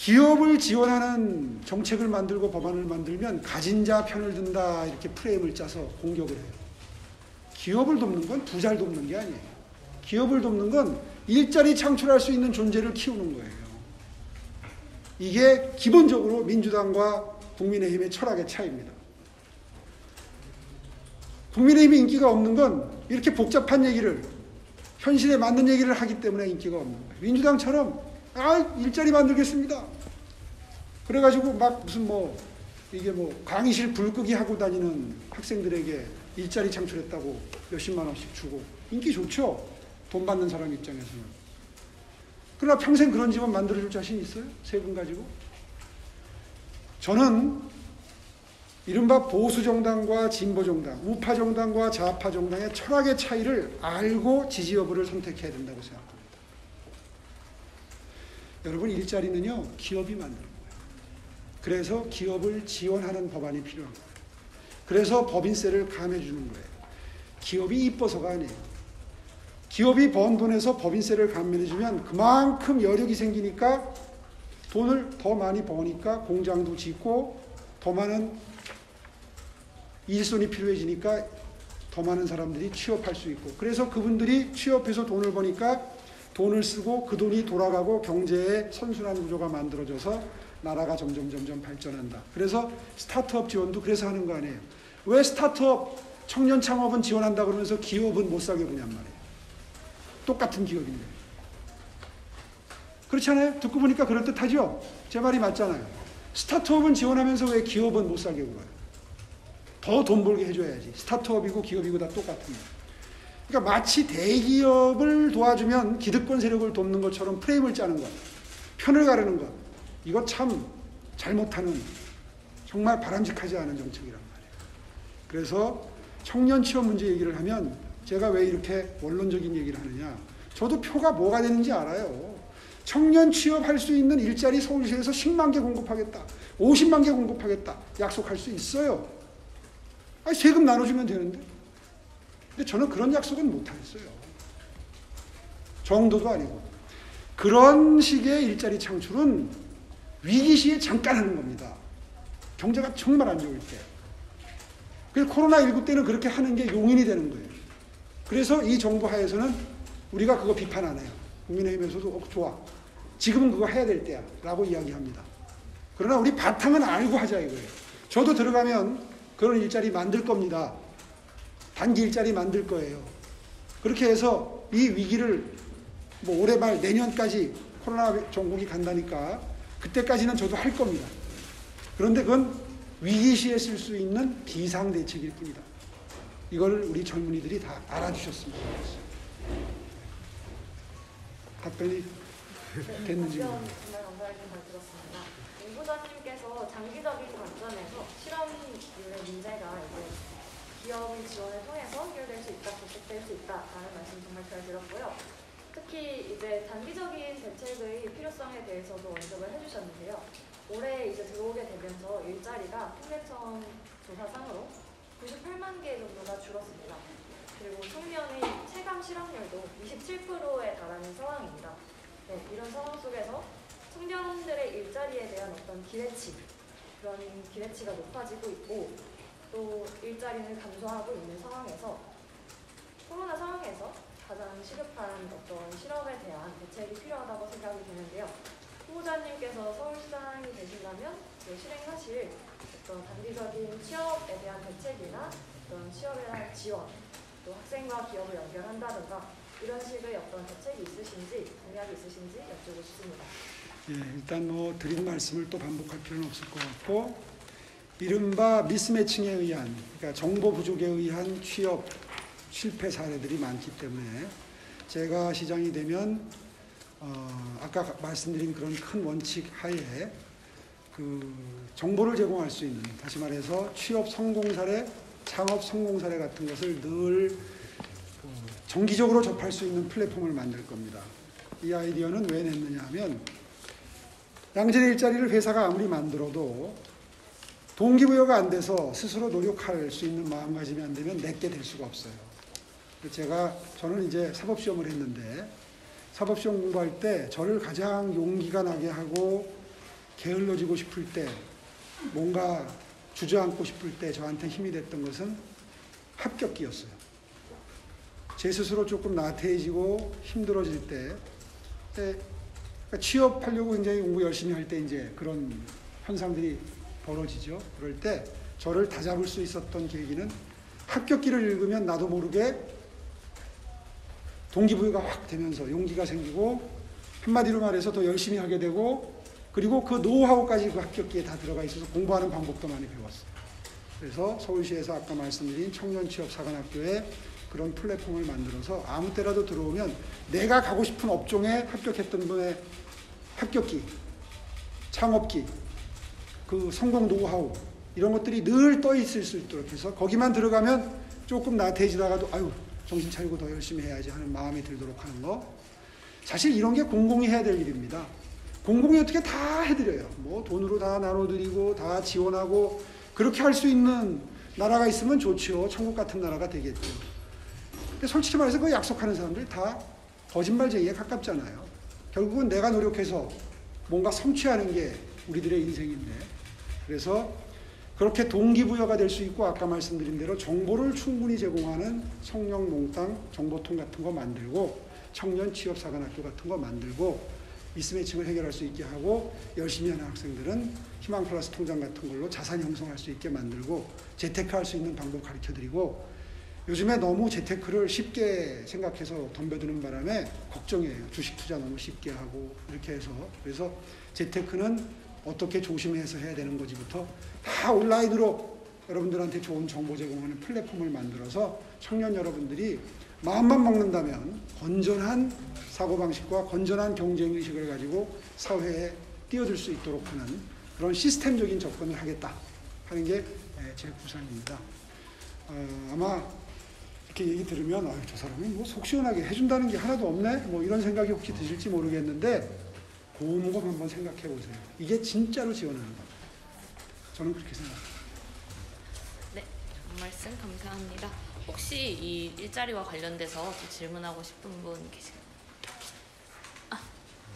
기업을 지원하는 정책을 만들고 법안을 만들면 가진 자 편을 든다 이렇게 프레임을 짜서 공격을 해요. 기업을 돕는 건 부자를 돕는 게 아니에요. 기업을 돕는 건 일자리 창출할 수 있는 존재를 키우는 거예요. 이게 기본적으로 민주당과 국민의힘의 철학의 차이입니다. 국민의힘이 인기가 없는 건 이렇게 복잡한 얘기를, 현실에 맞는 얘기를 하기 때문에 인기가 없는 거예요. 민주당처럼 일자리 만들겠습니다. 그래가지고 막 무슨 이게 강의실 불 끄기 하고 다니는 학생들에게 일자리 창출했다고 몇십만 원씩 주고 인기 좋죠. 돈 받는 사람 입장에서는. 그러나 평생 그런 집은 만들어줄 자신 있어요? 세금 가지고? 저는 이른바 보수정당과 진보정당, 우파정당과 좌파정당의 철학의 차이를 알고 지지 여부를 선택해야 된다고 생각합니다. 여러분, 일자리는요, 기업이 만드는 거예요. 그래서 기업을 지원하는 법안이 필요한 거예요. 그래서 법인세를 감해주는 거예요. 기업이 이뻐서가 아니에요. 기업이 번 돈에서 법인세를 감면해주면 그만큼 여력이 생기니까 돈을 더 많이 버니까 공장도 짓고 더 많은 일손이 필요해지니까 더 많은 사람들이 취업할 수 있고, 그래서 그분들이 취업해서 돈을 버니까 돈을 쓰고 그 돈이 돌아가고 경제의 선순환 구조가 만들어져서 나라가 점점 발전한다. 그래서 스타트업 지원도 그래서 하는 거 아니에요. 왜 스타트업 청년 창업은 지원한다 그러면서 기업은 못 사게 보냔 말이에요. 똑같은 기업인데. 그렇지 않아요? 듣고 보니까 그럴듯하죠? 제 말이 맞잖아요. 스타트업은 지원하면서 왜 기업은 못 사게 굴어요? 더 돈 벌게 해줘야지. 스타트업이고 기업이고 다 똑같은 거예요. 그러니까 마치 대기업을 도와주면 기득권 세력을 돕는 것처럼 프레임을 짜는 것, 편을 가르는 것, 이거 참 잘못하는, 정말 바람직하지 않은 정책이란 말이에요. 그래서 청년 취업 문제 얘기를 하면 제가 왜 이렇게 원론적인 얘기를 하느냐, 저도 표가 뭐가 되는지 알아요. 청년 취업할 수 있는 일자리 서울시에서 10만 개 공급하겠다, 50만 개 공급하겠다 약속할 수 있어요. 세금 나눠주면 되는데. 근데 저는 그런 약속은 못하겠어요. 정도도 아니고. 그런 식의 일자리 창출은 위기 시에 잠깐 하는 겁니다. 경제가 정말 안 좋을 때. 그래서 코로나19 때는 그렇게 하는 게 용인이 되는 거예요. 그래서 이 정부 하에서는 우리가 그거 비판 안 해요. 국민의힘에서도 좋아, 지금은 그거 해야 될 때야 라고 이야기합니다. 그러나 우리 바탕은 알고 하자 이거예요. 저도 들어가면 그런 일자리 만들 겁니다. 단기 일자리 만들 거예요. 그렇게 해서 이 위기를 올해 말 내년까지 코로나 종국이 간다니까 그때까지는 저도 할 겁니다. 그런데 그건 위기 시에 쓸 수 있는 비상대책일 뿐이다. 이걸 우리 젊은이들이 다 알아주셨으면 좋겠어요. 답변이 됐는지 모르겠습니다. 정말 감사하게 잘 들었습니다. 연구자님께서 장기적인 관점에서 실업률의 문제가 기업의 지원을 통해서 해결될 수 있다, 극복될 수 있다라는 말씀 정말 잘 들었고요. 특히 단기적인 대책의 필요성에 대해서도 언급을 해주셨는데요. 올해 들어오게 되면서 일자리가 통계청 조사상으로 98만 개 정도가 줄었습니다. 그리고 청년의 체감 실업률도 27%에 달하는 상황입니다. 네, 이런 상황 속에서 청년들의 일자리에 대한 어떤 기대치, 그런 기대치가 높아지고 있고, 또 일자리는 감소하고 있는 상황에서 코로나 상황에서 가장 시급한 어떤 실업에 대한 대책이 필요하다고 생각이 드는데요. 후보자님께서 서울시장이 되신다면 실행하실 어떤 단기적인 취업에 대한 대책이나 어떤 취업에 대한 지원, 또 학생과 기업을 연결한다든가 이런 식의 어떤 대책이 있으신지, 공약이 있으신지 여쭈고 싶습니다. 예, 일단 드린 말씀을 또 반복할 필요는 없을 것 같고, 이른바 미스매칭에 의한, 그러니까 정보 부족에 의한 취업 실패 사례들이 많기 때문에 제가 시장이 되면 아까 말씀드린 그런 큰 원칙 하에 그 정보를 제공할 수 있는, 다시 말해서 취업 성공 사례, 창업 성공 사례 같은 것을 늘 정기적으로 접할 수 있는 플랫폼을 만들 겁니다. 이 아이디어는 왜 냈느냐 하면, 양질의 일자리를 회사가 아무리 만들어도 동기부여가 안 돼서 스스로 노력할 수 있는 마음가짐이 안 되면 내게 될 수가 없어요. 저는 이제 사법시험을 했는데, 사법시험 공부할 때 저를 가장 용기가 나게 하고 게을러지고 싶을 때, 뭔가 주저앉고 싶을 때 저한테 힘이 됐던 것은 합격기였어요. 제 스스로 조금 나태해지고 힘들어질 때, 그러니까 취업하려고 굉장히 공부 열심히 할 때 이제 그런 현상들이 벌어지죠. 그럴 때 저를 다잡을 수 있었던 계기는 합격기를 읽으면 나도 모르게 동기부여가 확 되면서 용기가 생기고, 한마디로 말해서 더 열심히 하게 되고, 그리고 그 노하우까지 그 합격기에 다 들어가 있어서 공부하는 방법도 많이 배웠어요. 그래서 서울시에서 아까 말씀드린 청년취업사관학교에 그런 플랫폼을 만들어서 아무 때라도 들어오면 내가 가고 싶은 업종에 합격했던 분의 합격기, 창업기, 그 성공 노하우 이런 것들이 늘 떠 있을 수 있도록 해서 거기만 들어가면 조금 나태해지다가도 아유 정신 차리고 더 열심히 해야지 하는 마음이 들도록 하는 거. 사실 이런 게 공공이 해야 될 일입니다. 공공이 어떻게 다 해드려요. 뭐 돈으로 다 나눠드리고 다 지원하고 그렇게 할 수 있는 나라가 있으면 좋죠. 천국 같은 나라가 되겠죠. 근데 솔직히 말해서 그 약속하는 사람들이 다 거짓말쟁이에 가깝잖아요. 결국은 내가 노력해서 뭔가 성취하는 게 우리들의 인생인데, 그래서 그렇게 동기부여가 될 수 있고 아까 말씀드린 대로 정보를 충분히 제공하는 청년농당 정보통 같은 거 만들고 청년 취업사관학교 같은 거 만들고 미스매칭을 해결할 수 있게 하고 열심히 하는 학생들은 희망 플러스 통장 같은 걸로 자산 형성할 수 있게 만들고 재테크할 수 있는 방법 가르쳐드리고, 요즘에 너무 재테크를 쉽게 생각해서 덤벼드는 바람에 걱정이에요. 주식 투자 너무 쉽게 하고 이렇게 해서. 그래서 재테크는 어떻게 조심해서 해야 되는 거지부터 다 온라인으로 여러분들한테 좋은 정보 제공하는 플랫폼을 만들어서 청년 여러분들이 마음만 먹는다면 건전한 사고방식과 건전한 경쟁의식을 가지고 사회에 뛰어들 수 있도록 하는 그런 시스템적인 접근을 하겠다 하는 게 제 구상입니다. 아마 이렇게 얘기 들으면 저 사람이 뭐 속 시원하게 해준다는 게 하나도 없네? 뭐 이런 생각이 혹시 드실지 모르겠는데 곰곰 한번 생각해 보세요. 이게 진짜로 지원하는 겁니다. 저는 그렇게 생각합니다. 네, 좋은 말씀 감사합니다. 혹시 이 일자리와 관련돼서 또 질문하고 싶은 분 계신가요?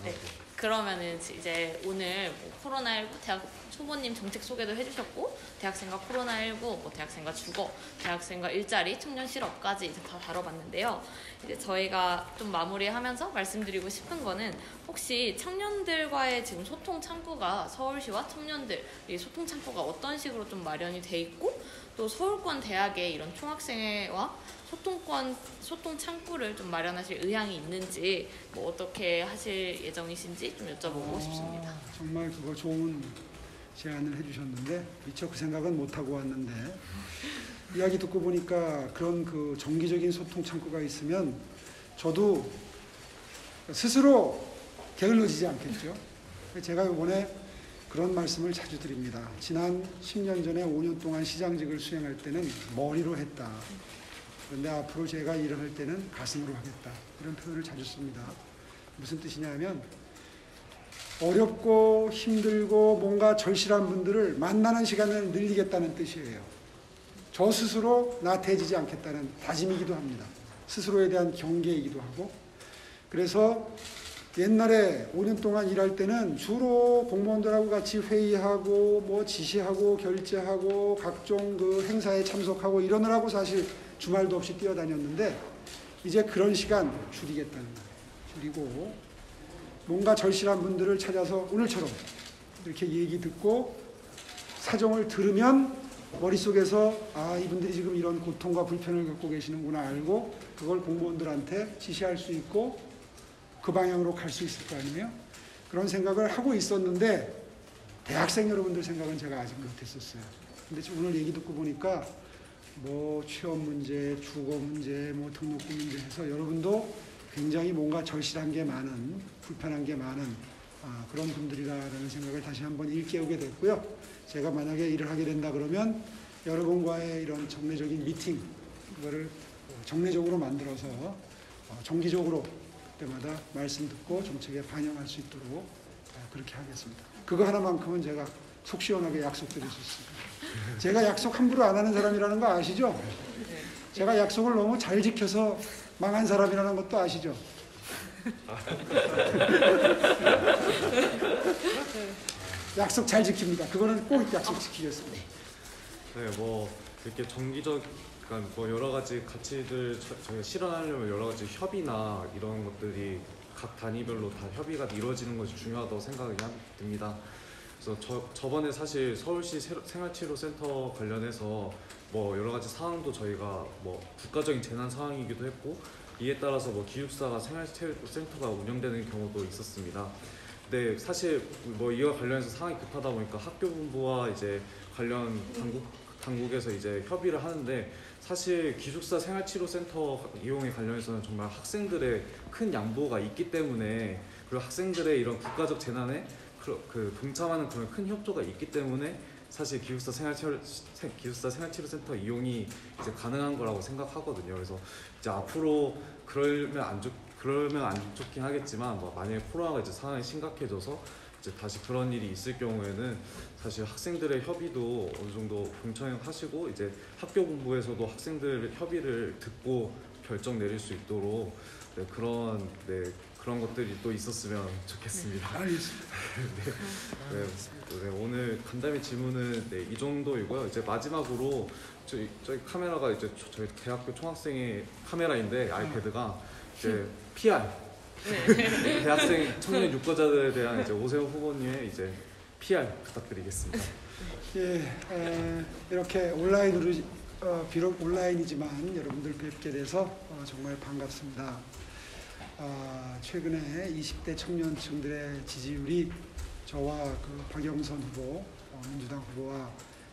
네. 그러면은 이제 오늘 뭐 코로나19 대학 초보님 정책 소개도 해주셨고, 대학생과 코로나19, 뭐 대학생과 주거, 대학생과 일자리, 청년 실업까지 이제 다 다뤄봤는데요. 이제 저희가 좀 마무리하면서 말씀드리고 싶은 거는, 혹시 청년들과의 지금 소통 창구가, 서울시와 청년들 이 소통 창구가 어떤 식으로 좀 마련이 돼 있고, 또 서울권 대학의 이런 총학생회와 소통 창구를 좀 마련하실 의향이 있는지, 뭐 어떻게 하실 예정이신지 좀 여쭤보고 싶습니다. 정말 그거 좋은 제안을 해주셨는데 미처 그 생각은 못하고 왔는데, 이야기 듣고 보니까 그런 그 정기적인 소통 창구가 있으면 저도 스스로 게을러지지 않겠죠. 제가 이번에 그런 말씀을 자주 드립니다. 지난 10년 전에 5년 동안 시장직을 수행할 때는 머리로 했다. 그런데 앞으로 제가 일을 할 때는 가슴으로 하겠다. 이런 표현을 자주 씁니다. 무슨 뜻이냐면 어렵고 힘들고 뭔가 절실한 분들을 만나는 시간을 늘리겠다는 뜻이에요. 저 스스로 나태해지지 않겠다는 다짐이기도 합니다. 스스로에 대한 경계이기도 하고. 그래서 옛날에 5년 동안 일할 때는 주로 공무원들하고 같이 회의하고 뭐 지시하고 결제하고 각종 그 행사에 참석하고 이러느라고 사실 주말도 없이 뛰어다녔는데, 이제 그런 시간 줄이겠다는 거예요. 줄이고 뭔가 절실한 분들을 찾아서 오늘처럼 이렇게 얘기 듣고 사정을 들으면 머릿속에서 이분들이 지금 이런 고통과 불편을 갖고 계시는구나 알고 그걸 공무원들한테 지시할 수 있고 그 방향으로 갈 수 있을 거 아니에요? 그런 생각을 하고 있었는데 대학생 여러분들 생각은 제가 아직 못했었어요. 근데 지금 오늘 얘기 듣고 보니까 뭐 취업 문제, 주거 문제, 뭐 등록금 문제 해서 여러분도 굉장히 뭔가 절실한 게 많은, 불편한 게 많은 그런 분들이라는 생각을 다시 한번 일깨우게 됐고요. 제가 만약에 일을 하게 된다 그러면 여러분과의 이런 정례적인 미팅, 그거를 정례적으로 만들어서 정기적으로 그때마다 말씀 듣고 정책에 반영할 수 있도록 그렇게 하겠습니다. 그거 하나만큼은 제가 속 시원하게 약속드릴 수 있습니다. 제가 약속 함부로 안 하는 사람이라는 거 아시죠? 제가 약속을 너무 잘 지켜서 망한 사람이라는 것도 아시죠? 약속 잘 지킵니다. 그거는 꼭 약속 지키겠습니다. 네, 뭐 이렇게 정기적, 그러니까 뭐 여러 가지 가치들 저희가 실현하려면 여러 가지 협의나 이런 것들이 각 단위별로 다 협의가 이루어지는 것이 중요하다고 생각이 듭니다. 그래서 저번에 사실 서울시 생활치료센터 관련해서 뭐 여러 가지 상황도 저희가 뭐 국가적인 재난 상황이기도 했고 이에 따라서 뭐 기숙사가 생활치료센터가 운영되는 경우도 있었습니다. 근데 사실 뭐 이와 관련해서 상황이 급하다 보니까 학교본부와 이제 관련 당국에서 이제 협의를 하는데 사실 기숙사 생활치료센터 이용에 관련해서는 정말 학생들의 큰 양보가 있기 때문에 그리고 학생들의 이런 국가적 재난에 동참하는 그런 큰 협조가 있기 때문에 사실 기숙사 생활치료센터 이용이 이제 가능한 거라고 생각하거든요. 그래서 이제 앞으로 그러면 안 좋긴 하겠지만 뭐 만약에 코로나가 이제 상황이 심각해져서 이제 다시 그런 일이 있을 경우에는 사실 학생들의 협의도 어느 정도 공청하시고 이제 학교 본부에서도 학생들 협의를 듣고 결정 내릴 수 있도록 그런 것들이 또 있었으면 좋겠습니다. 알겠습니다. 네, 오늘 간담회 질문은 이 정도이고요. 이제 마지막으로 저희 카메라가 이제 저희 대학교 총학생의 카메라인데 아이패드가 이제 PR 대학생 청년 유권자들에 대한 이제 오세훈 후보님의 이제 PR 부탁드리겠습니다. 예, 이렇게 온라인으로 비록 온라인이지만 여러분들 뵙게 돼서 정말 반갑습니다. 최근에 20대 청년층들의 지지율이 저와 그 박영선 후보, 민주당 후보와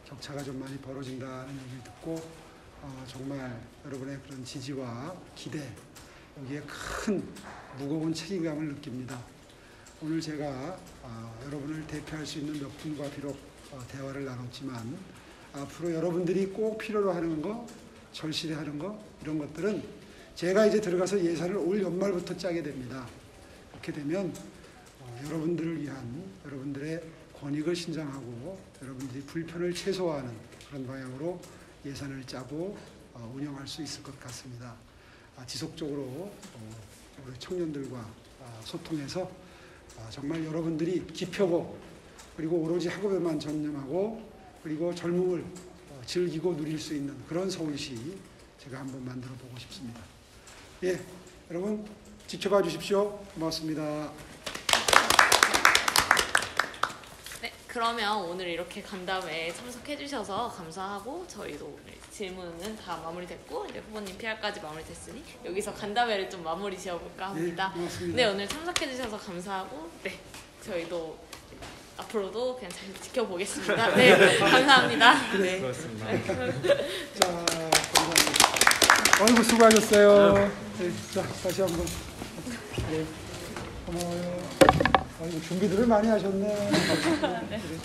격차가 좀 많이 벌어진다는 얘기를 듣고 정말 여러분의 그런 지지와 기대, 여기에 큰 무거운 책임감을 느낍니다. 오늘 제가 여러분을 대표할 수 있는 몇 분과 비록 대화를 나눴지만 앞으로 여러분들이 꼭 필요로 하는 거, 절실히 하는 거, 이런 것들은 제가 이제 들어가서 예산을 올 연말부터 짜게 됩니다. 그렇게 되면 여러분들을 위한 여러분들의 권익을 신장하고 여러분들이 불편을 최소화하는 그런 방향으로 예산을 짜고 운영할 수 있을 것 같습니다. 지속적으로 우리 청년들과 소통해서 정말 여러분들이 기표고 그리고 오로지 학업에만 전념하고 그리고 젊음을 즐기고 누릴 수 있는 그런 서울시 제가 한번 만들어 보고 싶습니다. 예, 여러분 지켜봐 주십시오. 고맙습니다. 네, 그러면 오늘 이렇게 간담회에 참석해 주셔서 감사하고 저희도 질문은 다 마무리됐고 이제 후보님 PR까지 마무리됐으니 여기서 간담회를 좀 마무리 지어볼까 합니다. 네, 고맙습니다. 네, 오늘 참석해 주셔서 감사하고 네, 저희도 앞으로도 그냥 잘 지켜보겠습니다. 네, 감사합니다. 네. 고맙습니다. 자, 감사합니다. 아이고 수고하셨어요. 네, 자, 다시 한번. 네, 고마워요. 아이고 준비들을 많이 하셨네. 네. 그래.